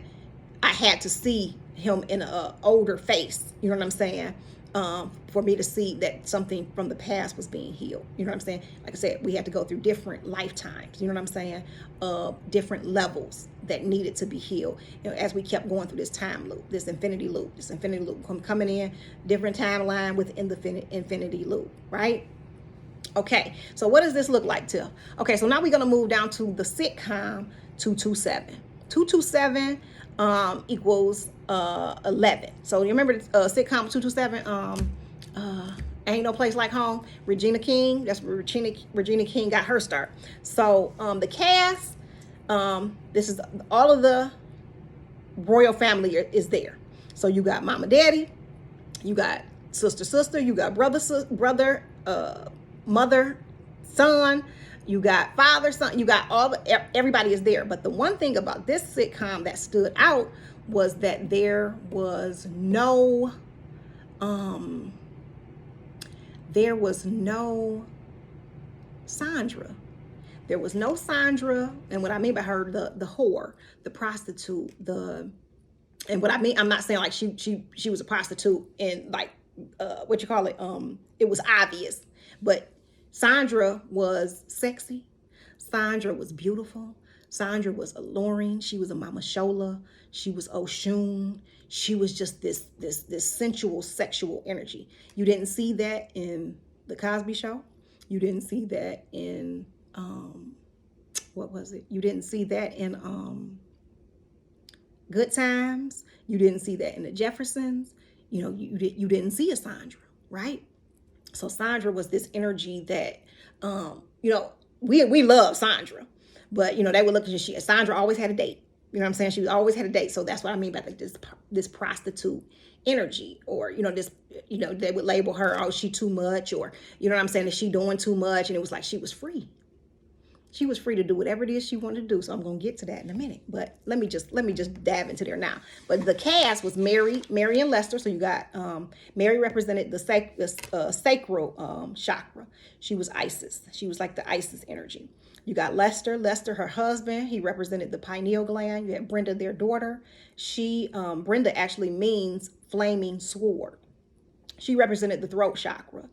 I had to see him in an older face, you know what I'm saying, for me to see that something from the past was being healed. You know what I'm saying? Like I said, we had to go through different lifetimes, you know what I'm saying, different levels that needed to be healed, as we kept going through this time loop, this infinity loop, coming in, different timeline within the infinity loop, right? Okay, so what does this look like, Tiff? Okay, so now we're going to move down to the sitcom 227. 227 equals 11. So you remember sitcom 227, Ain't No Place Like Home, Regina King. That's where Regina King got her start. So the cast, this is all of the royal family is there. So you got mama, daddy, you got sister, you got brother, mother, son, you got father, son, you got everybody is there. But the one thing about this sitcom that stood out was that there was no Sandra. There was no Sandra, and what I mean by her, the whore, the prostitute, and what I mean, I'm not saying like she was a prostitute and like what you call it, it was obvious, but Sandra was sexy. Sandra was beautiful. Sandra was alluring. She was a Mama Shola. She was Oshun. She was just this sensual, sexual energy. You didn't see that in The Cosby Show. You didn't see that in what was it? You didn't see that in Good Times. You didn't see that in The Jeffersons. You didn't see a Sandra, right? So Sandra was this energy that, we love Sandra, but they would look at Sandra always had a date. You know what I'm saying? She always had a date. So that's what I mean by like this prostitute energy, or this, they would label her, oh, she too much, or you know what I'm saying, is she doing too much? And it was like she was free. She was free to do whatever it is she wanted to do. So I'm going to get to that in a minute. But let me just dive into there now. But the cast was Mary and Lester. So you got Mary represented the sacral chakra. She was Isis. She was like the Isis energy. You got Lester, her husband. He represented the pineal gland. You had Brenda, their daughter. Brenda actually means flaming sword. She represented the throat chakra.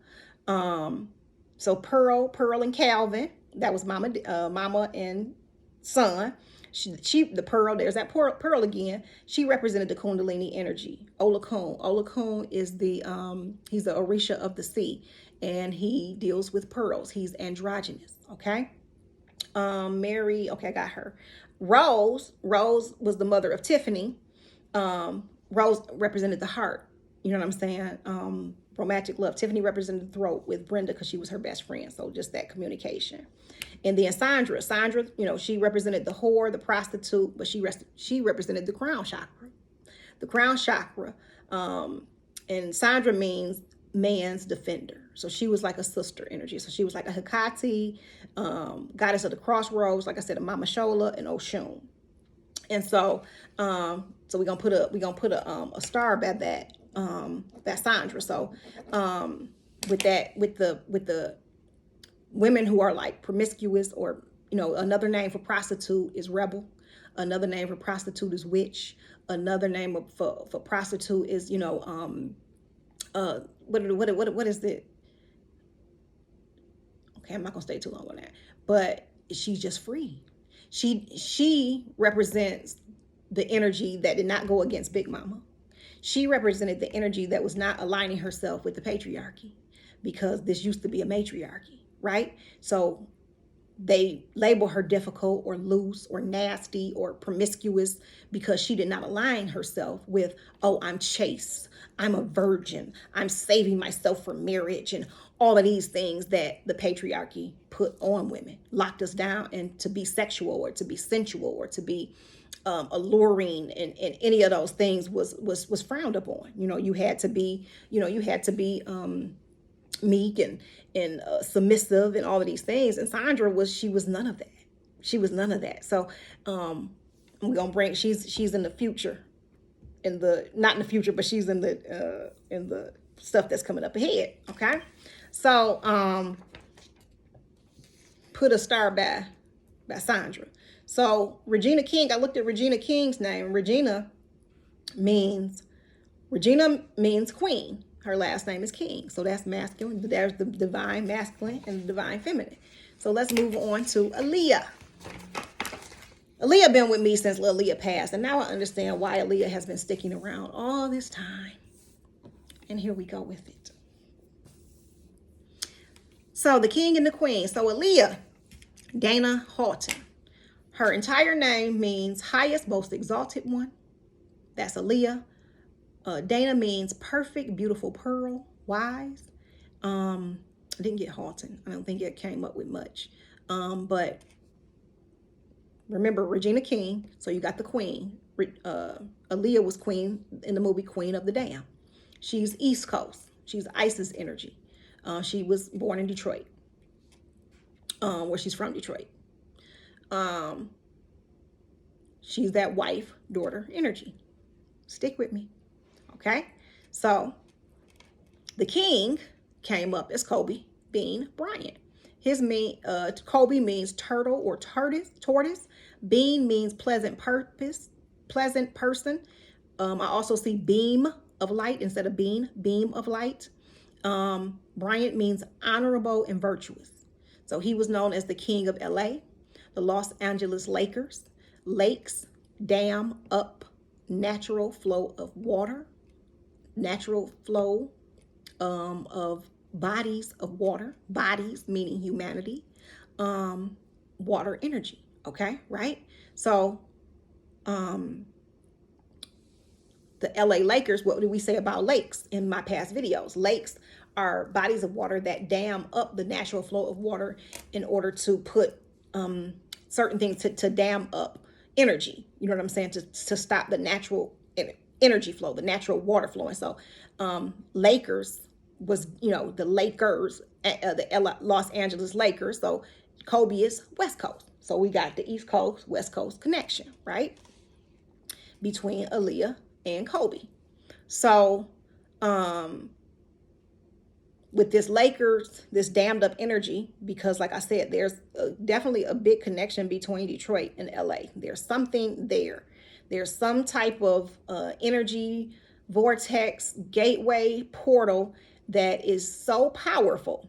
So Pearl and Calvin. That was mama and son. The Pearl, there's that Pearl again. She represented the Kundalini energy. Olakun is he's the Orisha of the sea, and he deals with pearls. He's androgynous, okay? Mary, okay, I got her. Rose was the mother of Tiffany. Rose represented the heart. You know what I'm saying? Romantic love. Tiffany represented the throat with Brenda because she was her best friend. So just that communication. And then Sandra, she represented the whore, the prostitute, but she represented the crown chakra. The crown chakra. And Sandra means man's defender. So she was like a sister energy. So she was like a Hecate, goddess of the crossroads, like I said, a Mama Shola and Oshun. And so we're gonna put a star by that Sandra. So with the women who are like promiscuous, or another name for prostitute is rebel, another name for prostitute is witch, another name for prostitute is what is it? Okay, I'm not gonna stay too long on that, but she's just free. She represents the energy that did not go against Big Mama. She represented the energy that was not aligning herself with the patriarchy, because this used to be a matriarchy, right? So they label her difficult or loose or nasty or promiscuous because she did not align herself with, oh, I'm chaste, I'm a virgin, I'm saving myself for marriage, and all of these things that the patriarchy put on women, locked us down, and to be sexual or to be sensual or to be alluring, and any of those things was frowned upon. You had to be meek and submissive and all of these things. And Sandra was none of that. She was none of that. So we're gonna bring she's in the future, not in the future, but she's in the stuff that's coming up ahead. Okay, so put a star by Sandra. So Regina King, I looked at Regina King's name. Regina means queen. Her last name is King. So that's masculine. There's the divine masculine and the divine feminine. So let's move on to Aaliyah. Aaliyah been with me since Aaliyah passed. And now I understand why Aaliyah has been sticking around all this time. And here we go with it. So the king and the queen. So Aaliyah, Dana Halton. Her entire name means highest, most exalted one. That's Aaliyah. Dana means perfect, beautiful pearl, wise. I didn't get Halton. I don't think it came up with much. But remember Regina King, so you got the queen. Aaliyah was queen in the movie Queen of the Dam. She's East Coast. She's Isis energy. She was born in Detroit, where she's from, Detroit. She's that wife, daughter energy. Stick with me. Okay, so the king came up as Kobe Bean Bryant. Kobe means turtle or tortoise. Bean means pleasant person. I also see beam of light instead of beam of light. Bryant means honorable and virtuous. So he was known as the king of LA, the Los Angeles Lakers, lakes, dam up, natural flow of water, natural flow of bodies of water, bodies meaning humanity, water energy. Okay, right? So the LA Lakers, what did we say about lakes in my past videos? Lakes are bodies of water that dam up the natural flow of water in order to put certain things to dam up energy. You know what I'm saying? To stop the natural energy flow, the natural water flow. And so Lakers was, the Lakers, the Los Angeles Lakers. So Kobe is West Coast. So we got the East Coast, West Coast connection, right? Between Aaliyah and Kobe. So with this Lakers, this dammed up energy, because like I said, there's definitely a big connection between Detroit and LA. There's something there. There's some type of energy, vortex, gateway, portal that is so powerful.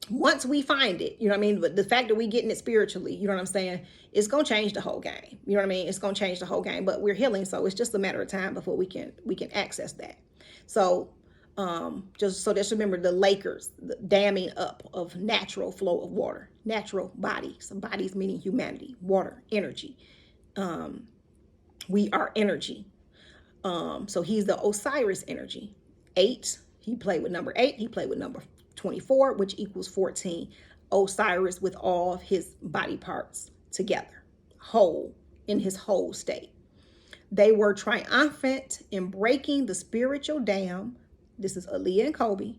Once we find it, you know what I mean? But the fact that we getting it spiritually, you know what I'm saying? It's going to change the whole game. You know what I mean? It's going to change the whole game, but we're healing. So it's just a matter of time before we can access that. So just remember the Lakers, the damming up of natural flow of water, natural bodies, bodies meaning humanity, water, energy. We are energy. So he's the Osiris energy. 8, he played with number 8. He played with number 24, which equals 14. Osiris with all of his body parts together, whole, in his whole state. They were triumphant in breaking the spiritual dam. This is Aaliyah and Kobe,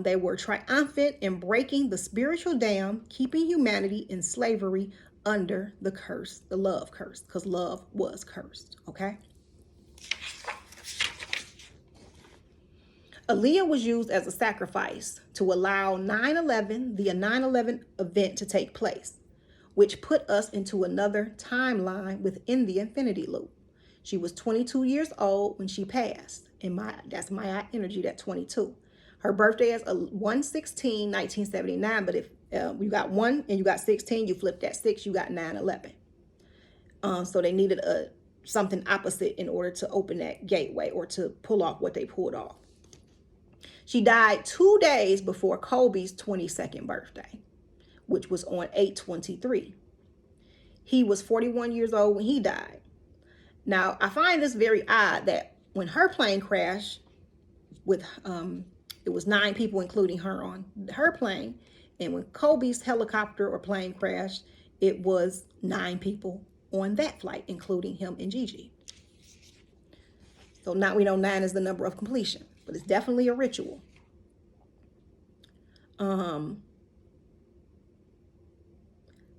They were triumphant in breaking the spiritual dam, keeping humanity in slavery under the curse, the love curse, because love was cursed, okay? Aaliyah was used as a sacrifice to allow 9/11, the 9/11 event to take place, which put us into another timeline within the infinity loop. She was 22 years old when she passed, and that's my energy, that 22. Her birthday is 1/16/1979, but if you got 1 and you got 16, you flip that 6, you got 9/11. So they needed something opposite in order to open that gateway or to pull off what they pulled off. She died 2 days before Kobe's 22nd birthday, which was on 8/23. He was 41 years old when he died. Now, I find this very odd that when her plane crashed with, it was 9 people, including her, on her plane. And when Kobe's helicopter or plane crashed, it was 9 people on that flight, including him and Gigi. So now we know 9 is the number of completion, but it's definitely a ritual.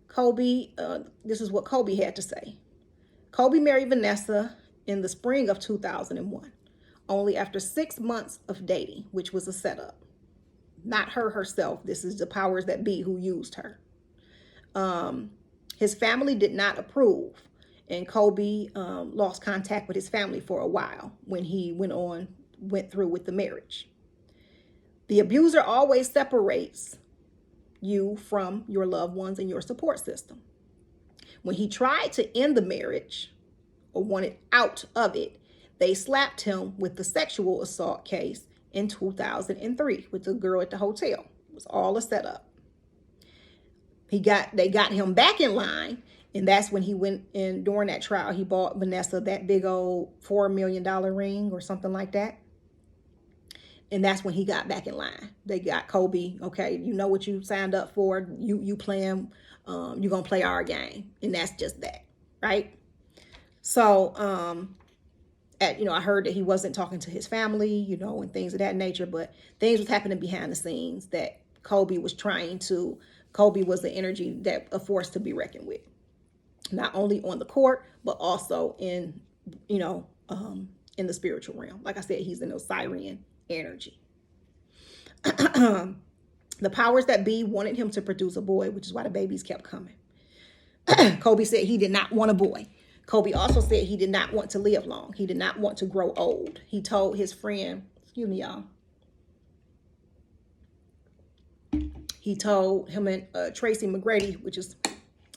Kobe, this is what Kobe had to say. Kobe married Vanessa in the spring of 2001, only after 6 months of dating, which was a setup. Not her herself. This is the powers that be who used her. His family did not approve, and Kobe lost contact with his family for a while when he went through with the marriage. The abuser always separates you from your loved ones and your support system. When he tried to end the marriage or wanted out of it, they slapped him with the sexual assault case in 2003 with the girl at the hotel. It was all a setup. They got him back in line, and that's when he went in during that trial. He bought Vanessa that big old $4 million ring or something like that. And that's when he got back in line. They got Kobe, okay, you know what you signed up for. You playing, you're going to play our game. And that's just that, right? So, I heard that he wasn't talking to his family, and things of that nature. But things was happening behind the scenes that Kobe was the energy that a force to be reckoned with. Not only on the court, but also in the spiritual realm. Like I said, he's an Osirian energy. The powers that be wanted him to produce a boy, which is why the babies kept coming. Kobe said he did not want a boy. Kobe also said he did not want to live long. He did not want to grow old. He told his friend, excuse me, y'all. He told him and Tracy McGrady, which is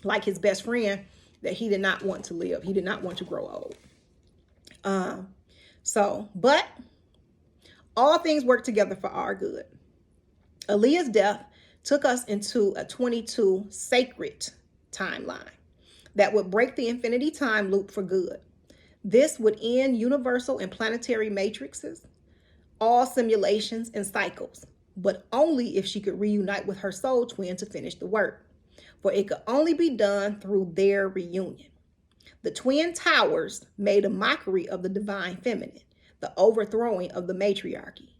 like his best friend, that he did not want to live. He did not want to grow old. But all things work together for our good. Aaliyah's death took us into a 22 sacred timeline that would break the infinity time loop for good. This would end universal and planetary matrices, all simulations and cycles, but only if she could reunite with her soul twin to finish the work. For it could only be done through their reunion. The twin towers made a mockery of the divine feminine, the overthrowing of the matriarchy,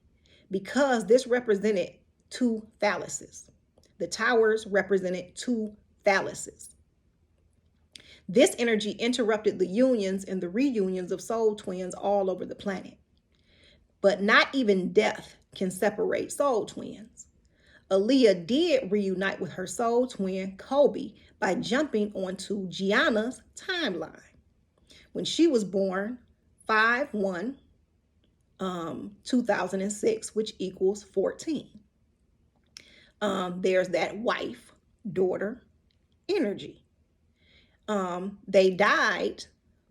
because this represented 2 phalluses. The towers represented 2 phalluses. This energy interrupted the unions and the reunions of soul twins all over the planet. But not even death can separate soul twins. Aaliyah did reunite with her soul twin, Kobe, by jumping onto Gianna's timeline. When she was born, 5/1/2006, which equals 14. There's that wife, daughter energy. They died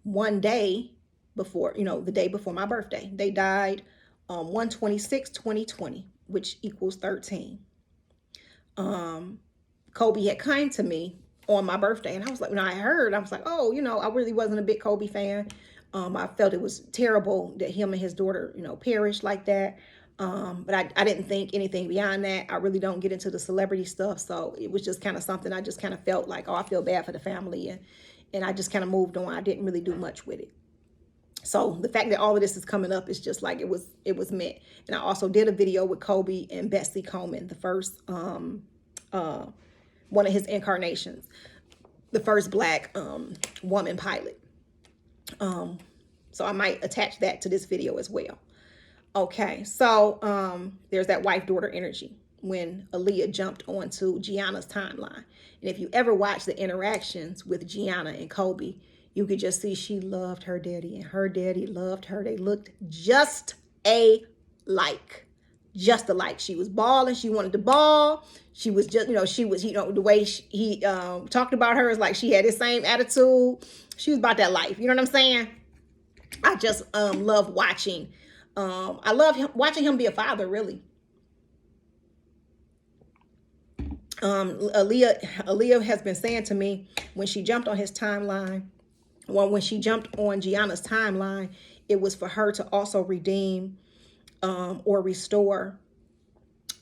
one day before, the day before my birthday. They died 1/26/2020, which equals 13. Kobe had come to me on my birthday, and I was like, when I heard, I was like, oh, I really wasn't a big Kobe fan. I felt it was terrible that him and his daughter, perished like that. But I didn't think anything beyond that. I really don't get into the celebrity stuff. So it was just kind of something I just kind of felt like, oh, I feel bad for the family. And I just kind of moved on. I didn't really do much with it. So the fact that all of this is coming up is just like it was meant. And I also did a video with Kobe and Betsy Coleman, the first one of his incarnations, the first Black woman pilot. So I might attach that to this video as well. Okay, so there's that wife-daughter energy when Aaliyah jumped onto Gianna's timeline. And if you ever watch the interactions with Gianna and Kobe, you could just see she loved her daddy and her daddy loved her. They looked just alike. Just alike. She was balling. She wanted to ball. She was just, she was, the way he talked about her is like she had the same attitude. She was about that life. You know what I'm saying? I just love watching. I love watching him be a father, really. Aaliyah has been saying to me when she jumped on his timeline, when she jumped on Gianna's timeline, it was for her to also redeem or restore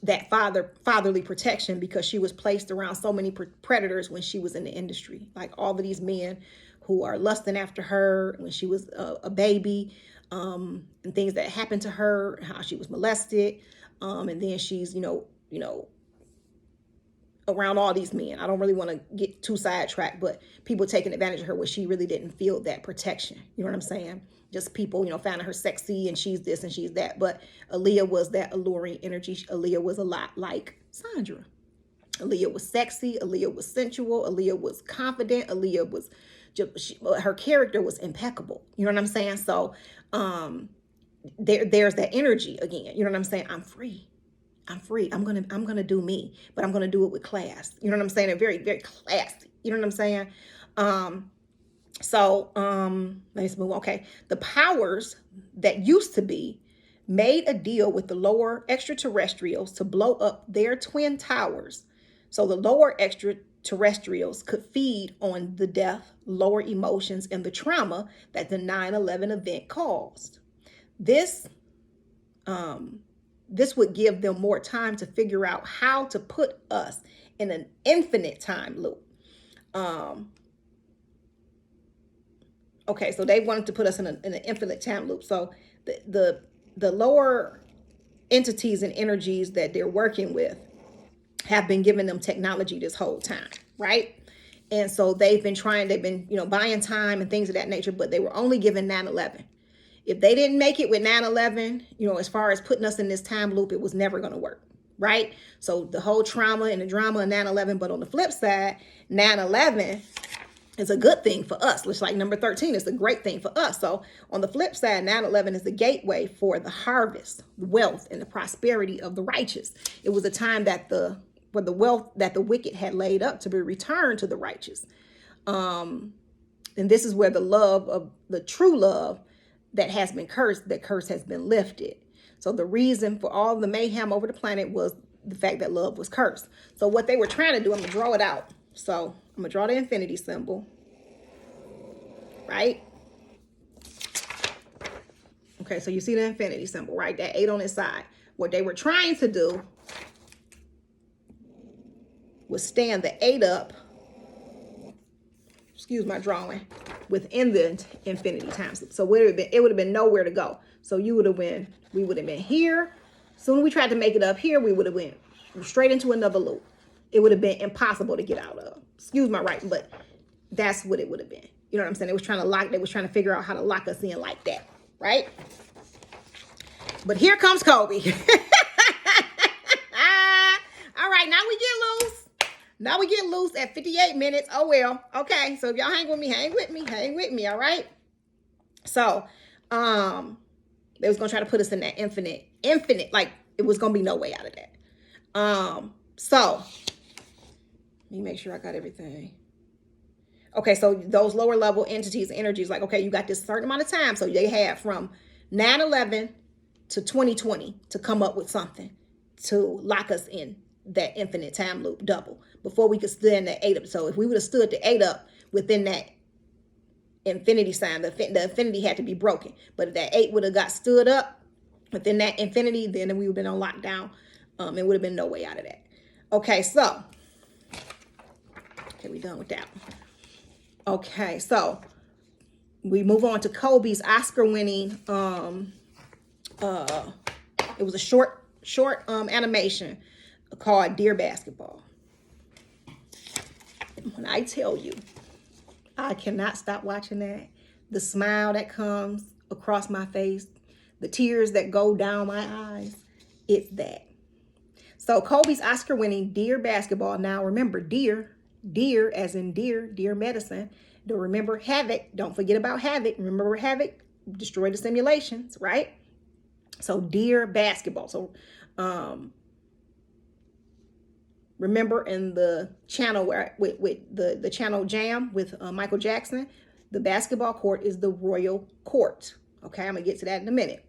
that fatherly protection, because she was placed around so many predators when she was in the industry, like all of these men who are lusting after her when she was a baby, and things that happened to her, how she was molested, and then she's around all these men. I don't really want to get too sidetracked, but people taking advantage of her where she really didn't feel that protection. You know what I'm saying? Just people, finding her sexy and she's this and she's that. But Aaliyah was that alluring energy. Aaliyah was a lot like Sandra. Aaliyah was sexy. Aaliyah was sensual. Aaliyah was confident. Aaliyah was her character was impeccable. You know what I'm saying? So there's that energy again. You know what I'm saying? I'm free. I'm free. I'm gonna do me, but I'm gonna do it with class. You know what I'm saying? And very, very classy. You know what I'm saying? Let's move on. Okay. The powers that used to be made a deal with the lower extraterrestrials to blow up their twin towers. So the lower extraterrestrials could feed on the death, lower emotions, and the trauma that the 9/11 event caused. This would give them more time to figure out how to put us in an infinite time loop. Okay, so they wanted to put us in an infinite time loop. So the lower entities and energies that they're working with have been giving them technology this whole time, right? And so they've been buying time and things of that nature, but they were only given 9/11. If they didn't make it with 9/11, as far as putting us in this time loop, it was never going to work, right? So the whole trauma and the drama of 9/11, but on the flip side, 9/11 is a good thing for us. Just like number 13 is a great thing for us. So on the flip side, 9/11 is the gateway for the harvest, the wealth, and the prosperity of the righteous. It was a time that the wealth that the wicked had laid up to be returned to the righteous. And this is where the true love that has been cursed, that curse has been lifted. So the reason for all the mayhem over the planet was the fact that love was cursed. So what they were trying to do, I'm going to draw it out. So I'm going to draw the infinity symbol, right? Okay, so you see the infinity symbol, right? That 8 on its side. What they were trying to do was stand the 8 up, excuse my drawing, within the infinity time loop. So it would have been nowhere to go. So we would have been here. Soon as we tried to make it up here, we would have went straight into another loop. It would have been impossible to get out of. Excuse my writing, but that's what it would have been. You know what I'm saying? They was trying to figure out how to lock us in like that, right? But here comes Kobe. All right, now we get loose. Now we get loose at 58 minutes. Oh, well. Okay. So if y'all hang with me, all right? So, they was going to try to put us in that infinite, like it was going to be no way out of that. So let me make sure I got everything. Okay. So those lower level entities, energies, like, okay, you got this certain amount of time. So they had from 9/11 to 2020 to come up with something to lock us in that infinite time loop double before we could stand the 8 up. So if we would have stood the 8 up within that infinity sign, the infinity had to be broken. But if that 8 would have got stood up within that infinity, then we would have been on lockdown. It would have been no way out of that. Okay, we done with that. Okay, so we move on to Kobe's Oscar-winning. It was a short animation called Dear Basketball. When I tell you, I cannot stop watching that. The smile that comes across my face, the tears that go down my eyes, it's that. So Kobe's Oscar-winning Dear Basketball. Now remember, dear as in dear medicine. Don't remember havoc. Don't forget about havoc. Remember havoc? Destroy the simulations, right? So Dear Basketball. So remember in the channel where with the channel Jam with Michael Jackson, the basketball court is the royal court. Okay, I'm gonna get to that in a minute.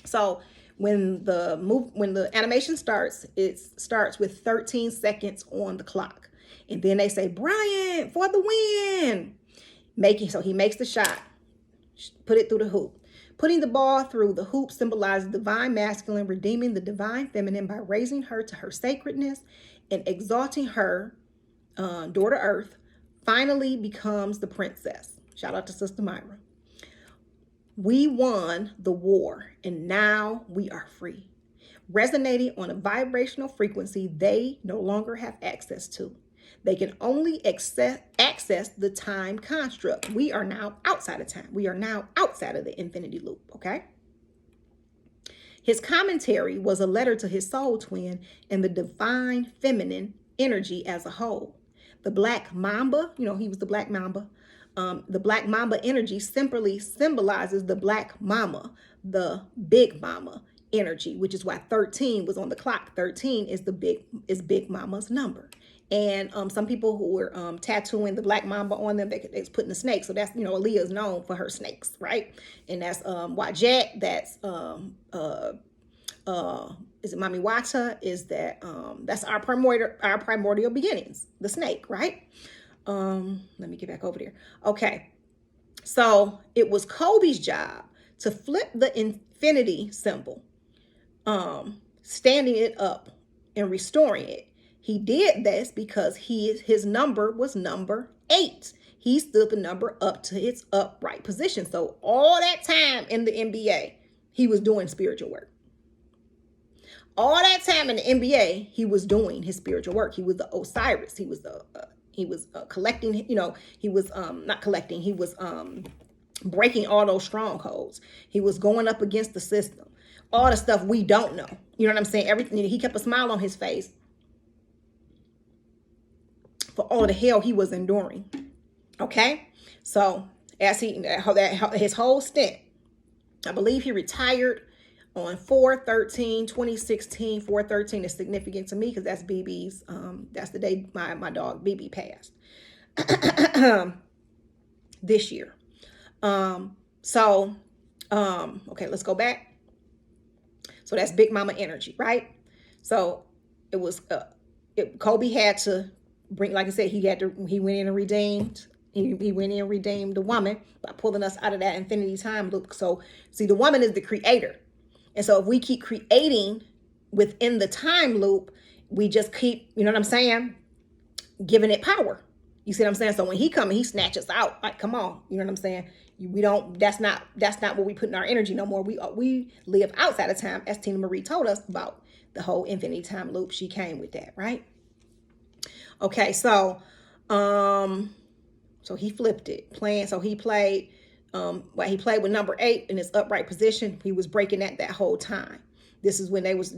So when the animation starts, it starts with 13 seconds on the clock. And then they say, Bryant for the win. So he makes the shot, put it through the hoop. Putting the ball through the hoop symbolizes divine masculine, redeeming the divine feminine by raising her to her sacredness and exalting her, daughter Earth, finally becomes the princess. Shout out to Sister Myra. We won the war, and now we are free, resonating on a vibrational frequency they no longer have access to. They can only access the time construct. We are now outside of time. We are now outside of the infinity loop, okay? His commentary was a letter to his soul twin and the divine feminine energy as a whole. The Black Mamba, he was the Black Mamba. The Black Mamba energy simply symbolizes the Black Mama, the Big Mama energy, which is why 13 was on the clock. 13 is Big Mama's number. And some people who were tattooing the Black Mamba on them, they was putting the snake. So that's, Aaliyah is known for her snakes, right? And that's Wajat, that's is it Mami Wata? Is that that's our primordial beginnings, the snake, right? Let me get back over there. Okay. So it was Kobe's job to flip the infinity symbol, standing it up and restoring it. He did this because his number was number 8. He stood the number up to its upright position. So all that time in the NBA, he was doing spiritual work. All that time in the NBA, he was doing his spiritual work. He was the Osiris. He was collecting, he was not collecting, he was breaking all those strongholds. He was going up against the system. All the stuff we don't know. You know what I'm saying? Everything. He kept a smile on his face for all the hell he was enduring. Okay? So as his whole stint, I believe he retired on 4/13/2016. 4/13 is significant to me because that's BB's. That's the day my dog BB passed this year. Okay, let's go back. So that's Big Mama energy, right? So it was Kobe had to bring, like I said, he went in and redeemed. He went in and redeemed the woman by pulling us out of that infinity time loop. So see, the woman is the creator. And so if we keep creating within the time loop, we just keep, you know what I'm saying, giving it power. You see what I'm saying? So when he comes, he snatches out. Like, come on, you know what I'm saying? We don't. That's not what we put in our energy no more. We live outside of time, as Tina Marie told us about the whole infinity time loop. She came with that, right? Okay, so he flipped it, playing. So he played. He played with number 8 in his upright position. He was breaking that whole time. This is when it was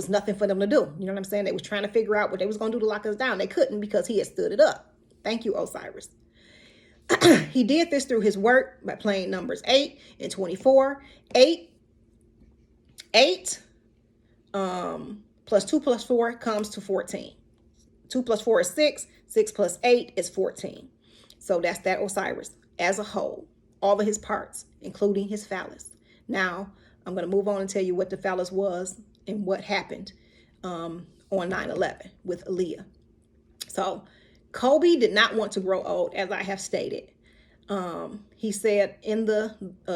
nothing for them to do. You know what I'm saying? They was trying to figure out what they was going to do to lock us down. They couldn't because he had stood it up. Thank you, Osiris. He did this through his work by playing numbers 8 and 24. 8 plus 2 plus 4 comes to 14. 2 plus 4 is 6. 6 plus 8 is 14. So that's that Osiris as a whole. All of his parts, including his phallus. Now, I'm going to move on and tell you what the phallus was and what happened on 9/11 with Aaliyah. So, Kobe did not want to grow old, as I have stated. He said in the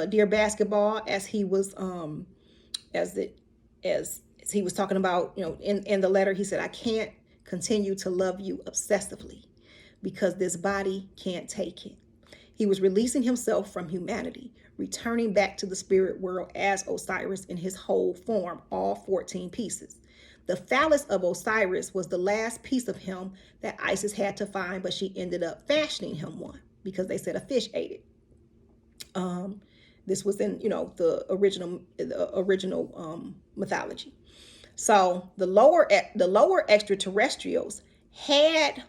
Dear Basketball, as he was he was talking about, in the letter, he said, I can't continue to love you obsessively because this body can't take it. He was releasing himself from humanity, returning back to the spirit world as Osiris in his whole form, all 14 pieces. The phallus of Osiris was the last piece of him that Isis had to find, but she ended up fashioning him one because they said a fish ate it. This was in, the original mythology. So the lower extraterrestrials had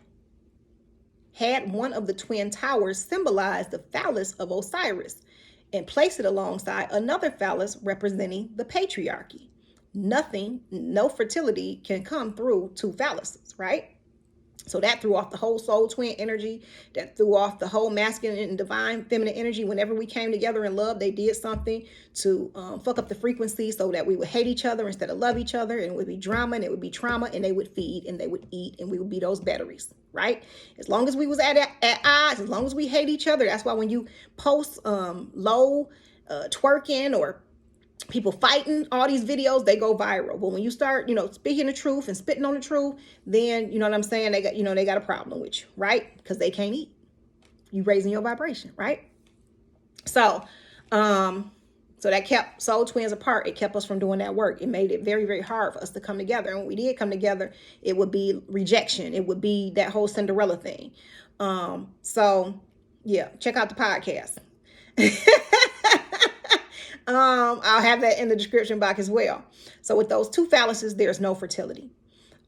one of the twin towers symbolize the phallus of Osiris and place it alongside another phallus representing the patriarchy. No fertility can come through two phalluses, right? So that threw off the whole soul twin energy. That threw off the whole masculine and divine feminine energy. Whenever we came together in love, they did something to fuck up the frequency so that we would hate each other instead of love each other. And it would be drama and it would be trauma, and they would feed and they would eat and we would be those batteries, right? As long as we was at odds, as long as we hate each other. That's why when you post low twerking or people fighting, all these videos, they go viral. But when you start, speaking the truth and spitting on the truth, then, you know what I'm saying? They got a problem with you, right? Because they can't eat. You raising your vibration, right? So that kept soul twins apart. It kept us from doing that work. It made it very, very hard for us to come together. And when we did come together, it would be rejection. It would be that whole Cinderella thing. So yeah, check out the podcast. I'll have that in the description box as well. So with those two phalluses, there's no fertility.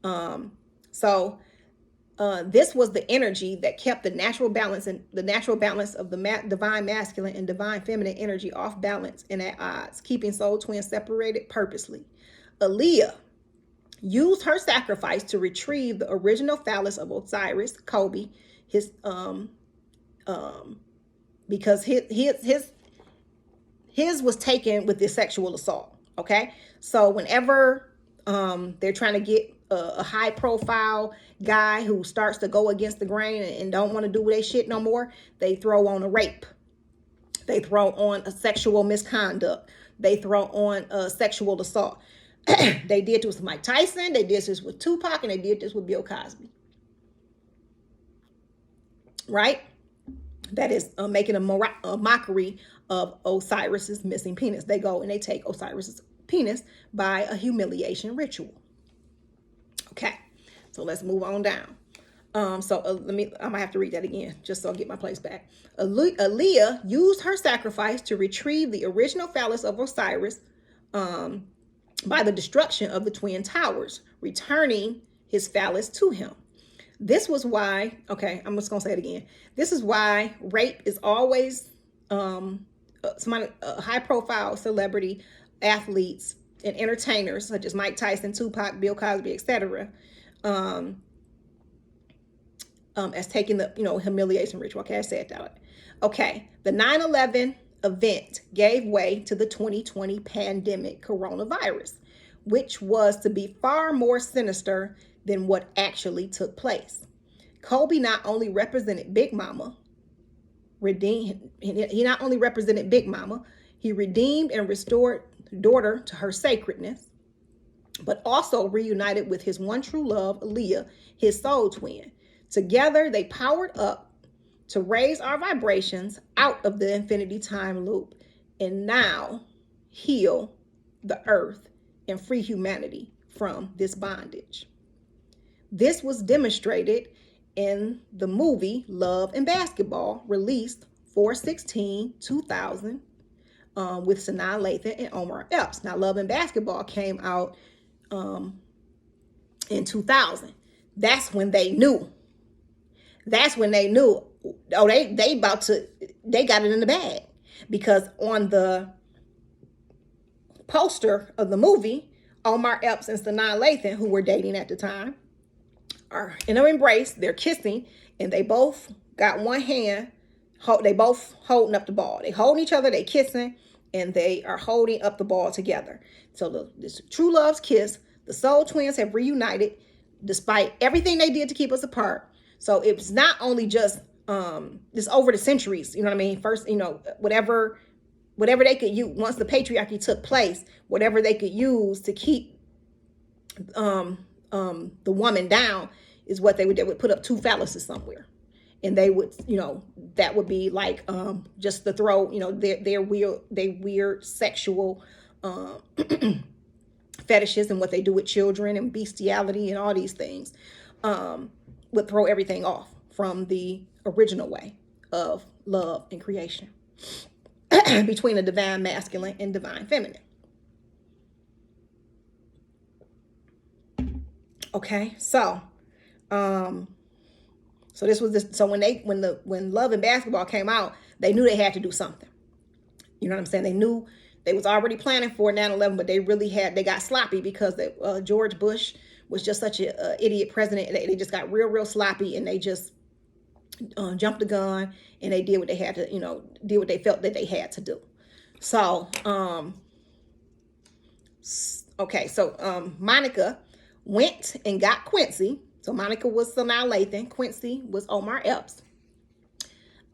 This was the energy that kept the natural balance of the divine masculine and divine feminine energy off balance and at odds, keeping soul twins separated purposely. Aaliyah used her sacrifice to retrieve the original phallus of Osiris, Kobe, because his was taken with this sexual assault. Okay, so whenever they're trying to get a high profile guy who starts to go against the grain and don't want to do their shit no more, they throw on a rape. They throw on a sexual misconduct. They throw on a sexual assault. They did this with Mike Tyson. They did this with Tupac, and they did this with Bill Cosby. Right? That is making a mockery of Osiris's missing penis. They go and they take Osiris's penis by a humiliation ritual. Okay, so let's move on down. I'm gonna have to read that again just so I get my place back. Aaliyah used her sacrifice to retrieve the original phallus of Osiris by the destruction of the twin towers, returning his phallus to him. This was why, I'm just going to say it again. This is why rape is always a high profile celebrity, athletes, and entertainers such as Mike Tyson, Tupac, Bill Cosby, etc. As taking the, humiliation ritual. Okay, I said that. Okay, the 9/11 event gave way to the 2020 pandemic coronavirus, which was to be far more sinister than what actually took place. Kobe not only represented Big Mama, he not only represented Big Mama, he redeemed and restored the daughter to her sacredness, but also reunited with his one true love, Aaliyah, his soul twin. Together, they powered up to raise our vibrations out of the infinity time loop and now heal the earth and free humanity from this bondage. This was demonstrated in the movie Love and Basketball, released 4/16/2000, with Sanaa Lathan and Omar Epps. Now, Love and Basketball came out in 2000. That's when they knew. Oh, they got it in the bag, because on the poster of the movie, Omar Epps and Sanaa Lathan, who were dating at the time, are in an embrace. They're kissing, and they both got one hand. They both holding up the ball. They holding each other. They kissing, and they are holding up the ball together. So this true love's kiss. The soul twins have reunited, despite everything they did to keep us apart. So it's not only just this over the centuries. You know what I mean? First, whatever they could use once the patriarchy took place, whatever they could use to keep the woman down is what they would put up two phalluses somewhere. and they would, that would be like just the throw, their weird sexual fetishes and what they do with children and bestiality and all these things, would throw everything off from the original way of love and creation between the divine masculine and divine feminine. Okay, so this was this. So when Love and Basketball came out, they knew they had to do something. You know what I'm saying? They knew they was already planning for 9/11, but they got sloppy because George Bush was just such an idiot president. They just got real sloppy, and they just jumped the gun, and they did what they had to, did what they felt that they had to do. So, Monica went and got Quincy. So Monica was Sanaa Lathan. Quincy was Omar Epps.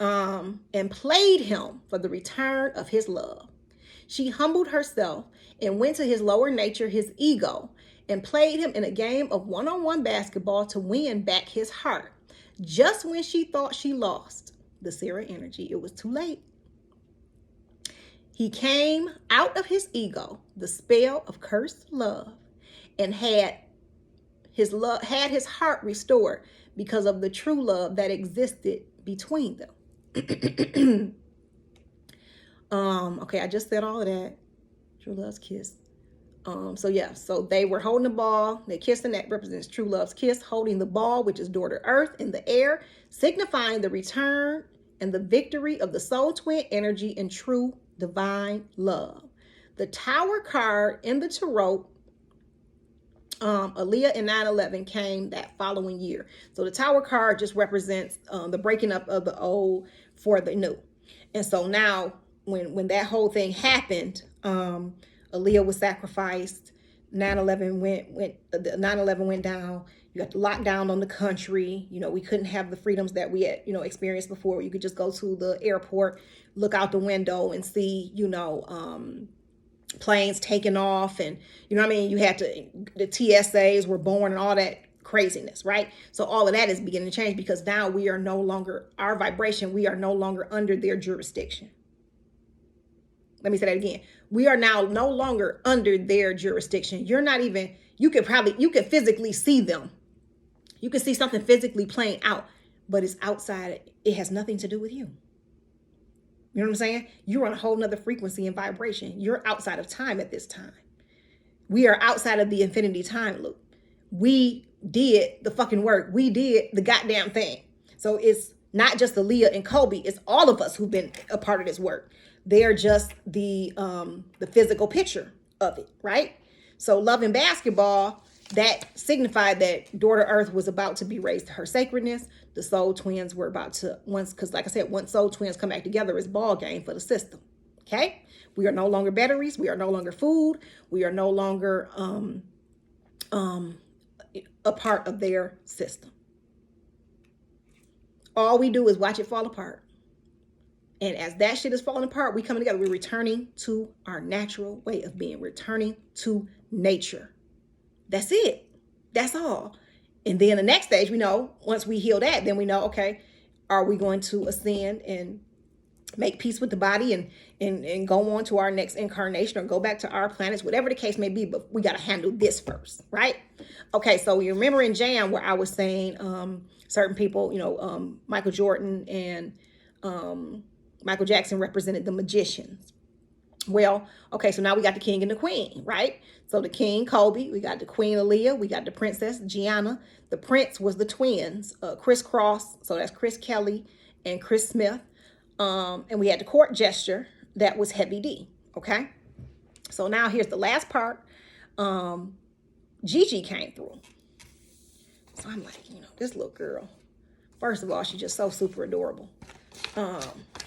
And played him for the return of his love. She humbled herself and went to his lower nature, his ego, and played him in a game of one-on-one basketball to win back his heart. Just when she thought she lost the Sarah energy, it was too late. He came out of his ego, the spell of cursed love, and had his heart restored because of the true love that existed between them. Okay, I just said all of that. True love's kiss. So they were holding the ball. They kissed, and that represents true love's kiss, holding the ball, which is daughter Earth, in the air, signifying the return and the victory of the soul twin energy and true divine love. The Tower card in the tarot, Aaliyah and 9/11 came that following year. So the Tower card just represents the breaking up of the old for the new. And so now when that whole thing happened, Aaliyah was sacrificed. 9/11 went down. You got the lockdown on the country. We couldn't have the freedoms that we had, experienced before. You could just go to the airport, look out the window and see, planes taking off, and you had the TSAs were born and all that craziness, right? So all of that is beginning to change because now we are no longer, our vibration, we are no longer under their jurisdiction. Let me say that again. We are now no longer under their jurisdiction. You're not even, you could physically see them. You can see something physically playing out, but it's outside. It has nothing to do with you. You know what I'm saying? You're on a whole nother frequency and vibration. You're outside of time at this time. We are outside of the infinity time loop. We did the fucking work. We did the goddamn thing. So it's not just Aaliyah and Kobe. It's all of us who've been a part of this work. They're just the physical picture of it, right? So Love and Basketball, that signified that daughter Earth was about to be raised to her sacredness. The soul twins were about to, because like I said, once soul twins come back together, it's ball game for the system. Okay? We are no longer batteries. We are no longer food. We are no longer a part of their system. All we do is watch it fall apart. And as that shit is falling apart, we coming together. We're returning to our natural way of being, returning to nature. That's it. That's all. And then the next stage, we know, once we heal that, then we know, okay, are we going to ascend and make peace with the body and go on to our next incarnation or go back to our planets, whatever the case may be, but we got to handle this first, right? Okay, so you remember in Jam where I was saying certain people, Michael Jordan and Michael Jackson represented the magicians. Well, okay, so now we got the king and the queen, right? So the king, Kobe, we got the queen, Aaliyah, we got the princess, Gianna. The prince was the twins, Chris Cross, so that's Chris Kelly and Chris Smith. And we had the court gesture, that was Heavy D, okay? So now here's the last part. Gigi came through. So I'm like, this little girl, first of all, she's just so super adorable.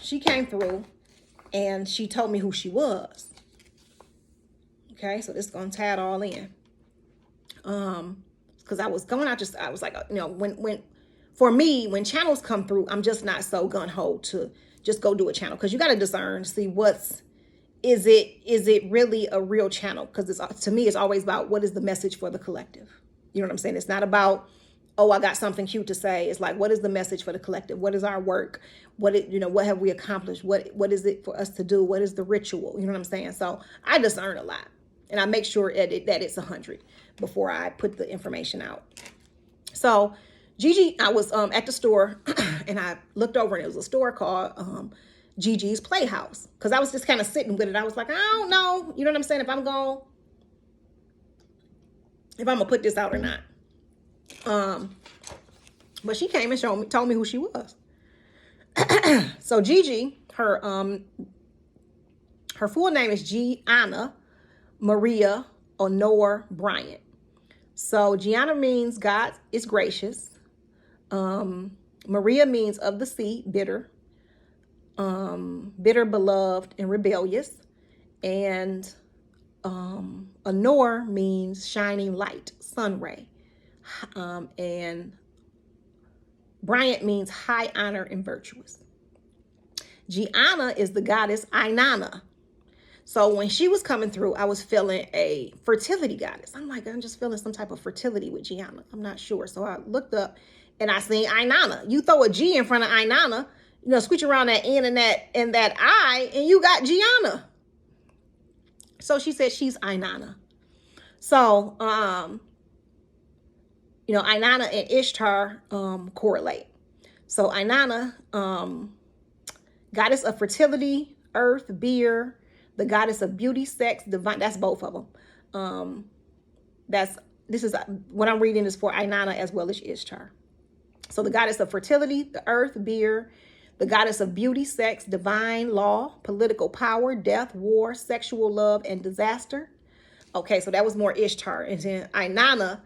She came through and she told me who she was. Okay, so this is gonna tie it all in. Because I was going out, I was like, when channels come through, I'm just not so gung-ho to just go do a channel, because you got to discern, see is it really a real channel? Because to me, it's always about what is the message for the collective. You know what I'm saying? It's not about oh, I got something cute to say. It's like, what is the message for the collective? What is our work? What have we accomplished? What is it for us to do? What is the ritual? You know what I'm saying? So I discern a lot, and I make sure that it's 100 before I put the information out. So Gigi, I was at the store and I looked over and it was a store called Gigi's Playhouse, because I was just kind of sitting with it. I was like, I don't know, you know what I'm saying, if I'm gonna put this out or not. But she came and told me who she was. So Gigi, her full name is Gianna Maria Honor Bryant. So Gianna means God is gracious. Maria means of the sea, bitter. Bitter, beloved, and rebellious. And Honor means shining light, sun ray. And Bryant means high honor and virtuous. Gianna is the goddess Inanna. So when she was coming through, I was feeling a fertility goddess. I'm like, I'm just feeling some type of fertility with Gianna. I'm not sure. So I looked up and I seen Inanna. You throw a G in front of Inanna, you know, switch around that N and that I, and you got Gianna. So she said she's Inanna. So, you know, Inanna and Ishtar correlate. So Inanna, goddess of fertility, earth, beer, the goddess of beauty, sex, divine. That's both of them. This is what I'm reading is for Inanna as well as Ishtar. So the goddess of fertility, the earth, beer, the goddess of beauty, sex, divine, law, political power, death, war, sexual love, and disaster. Okay, so that was more Ishtar. And then Inanna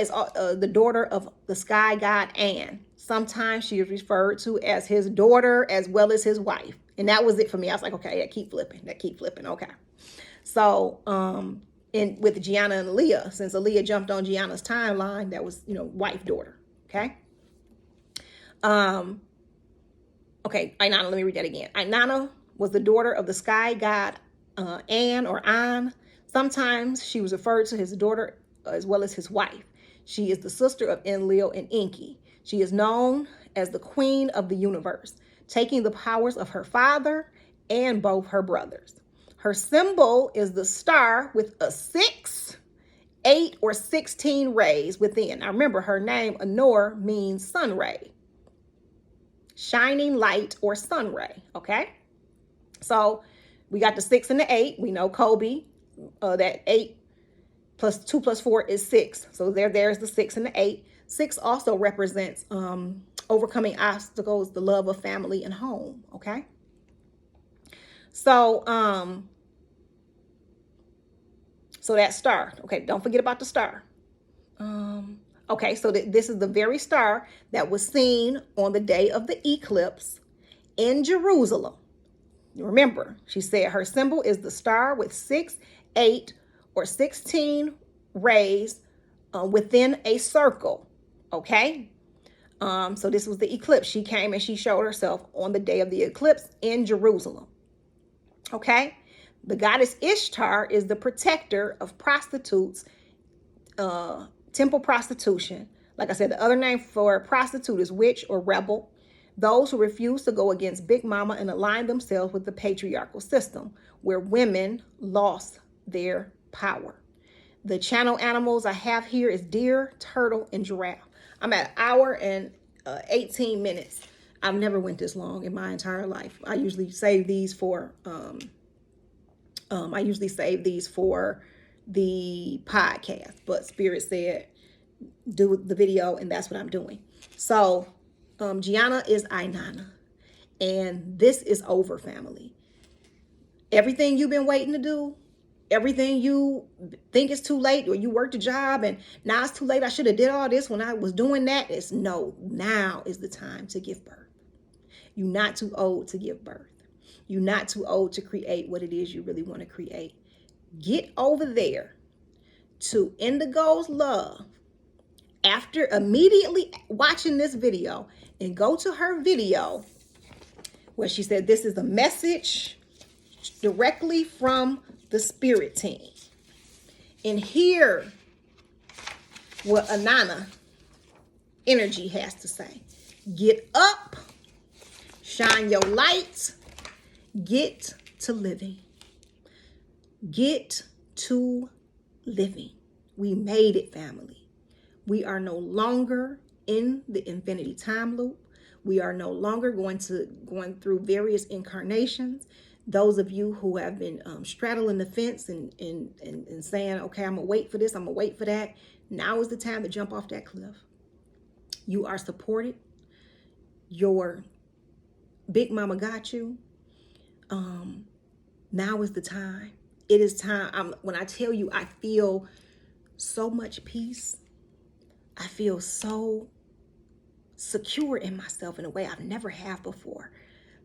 is the daughter of the sky god An. Sometimes she is referred to as his daughter as well as his wife. And that was it for me. I was like, okay, that keep flipping. Okay. So, and with Gianna and Aaliyah, since Aaliyah jumped on Gianna's timeline, that was, you know, wife, daughter. Okay. Okay, Inanna, let me read that again. Inanna was the daughter of the sky god An or An. Sometimes she was referred to as his daughter as well as his wife. She is the sister of Enlil and Enki. She is known as the queen of the universe, taking the powers of her father and both her brothers. Her symbol is the star with a 6, 8, or 16 rays within. Now remember, her name, Honor, means sun ray. Shining light or sun ray, okay? So we got the 6 and the 8. We know Kobe, that 8 plus 2 plus 4 is 6. So there's the 6 and the 8. 6 also represents overcoming obstacles, the love of family and home, okay? So, so that star, okay, don't forget about the star. Okay, so this is the very star that was seen on the day of the eclipse in Jerusalem. Remember, she said her symbol is the star with 6, 8, or 16 rays within a circle, okay? So this was the eclipse. She came and she showed herself on the day of the eclipse in Jerusalem, okay? The goddess Ishtar is the protector of prostitutes, temple prostitution. Like I said, the other name for prostitute is witch or rebel. Those who refuse to go against Big Mama and align themselves with the patriarchal system where women lost their power. The channel animals I have here is deer, turtle, and giraffe. I'm at 1 hour and 18 minutes. I've never went this long in my entire life. I usually save these for the podcast, but Spirit said do the video, and that's what I'm doing. So Gianna is Inanna, and this is over, family. Everything you've been waiting to do, everything you think is too late, or you worked a job and now it's too late, I should have did all this when I was doing that, it's no, now is the time to give birth. You're not too old to give birth. You're not too old to create what it is you really want to create. Get over there to Indigos Love after immediately watching this video, and go to her video where she said this is a message directly from the spirit team, and hear what Inanna energy has to say. Get up, shine your light, get to living. Get to living. We made it, family. We are no longer in the infinity time loop. We are no longer going through various incarnations. Those of you who have been straddling the fence and saying, okay, I'm gonna wait for this, I'm gonna wait for that. Now is the time to jump off that cliff. You are supported. Your big mama got you. Now is the time. It is time. When I tell you, I feel so much peace. I feel so secure in myself in a way I've never have before.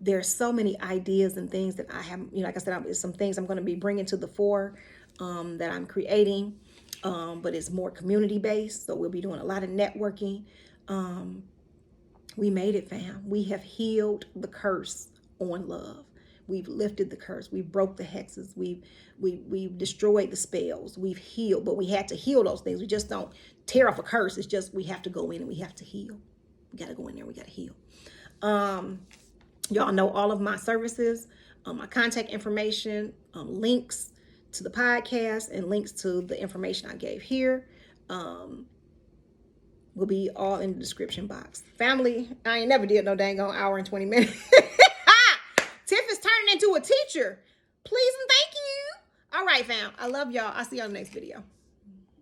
There's so many ideas and things that I have, like I said, some things I'm going to be bringing to the fore that I'm creating, but it's more community based. So we'll be doing a lot of networking. We made it, fam. We have healed the curse on love. We've lifted the curse. We broke the hexes. We've destroyed the spells. We've healed, but we had to heal those things. We just don't tear off a curse. It's just we have to go in and we have to heal. We got to go in there. We got to heal. Y'all know all of my services, my contact information, links to the podcast, and links to the information I gave here will be all in the description box. Family, I ain't never did no dang on hour and 20 minutes. Tiff is turning into a teacher. Please and thank you. All right, fam. I love y'all. I'll see y'all in the next video.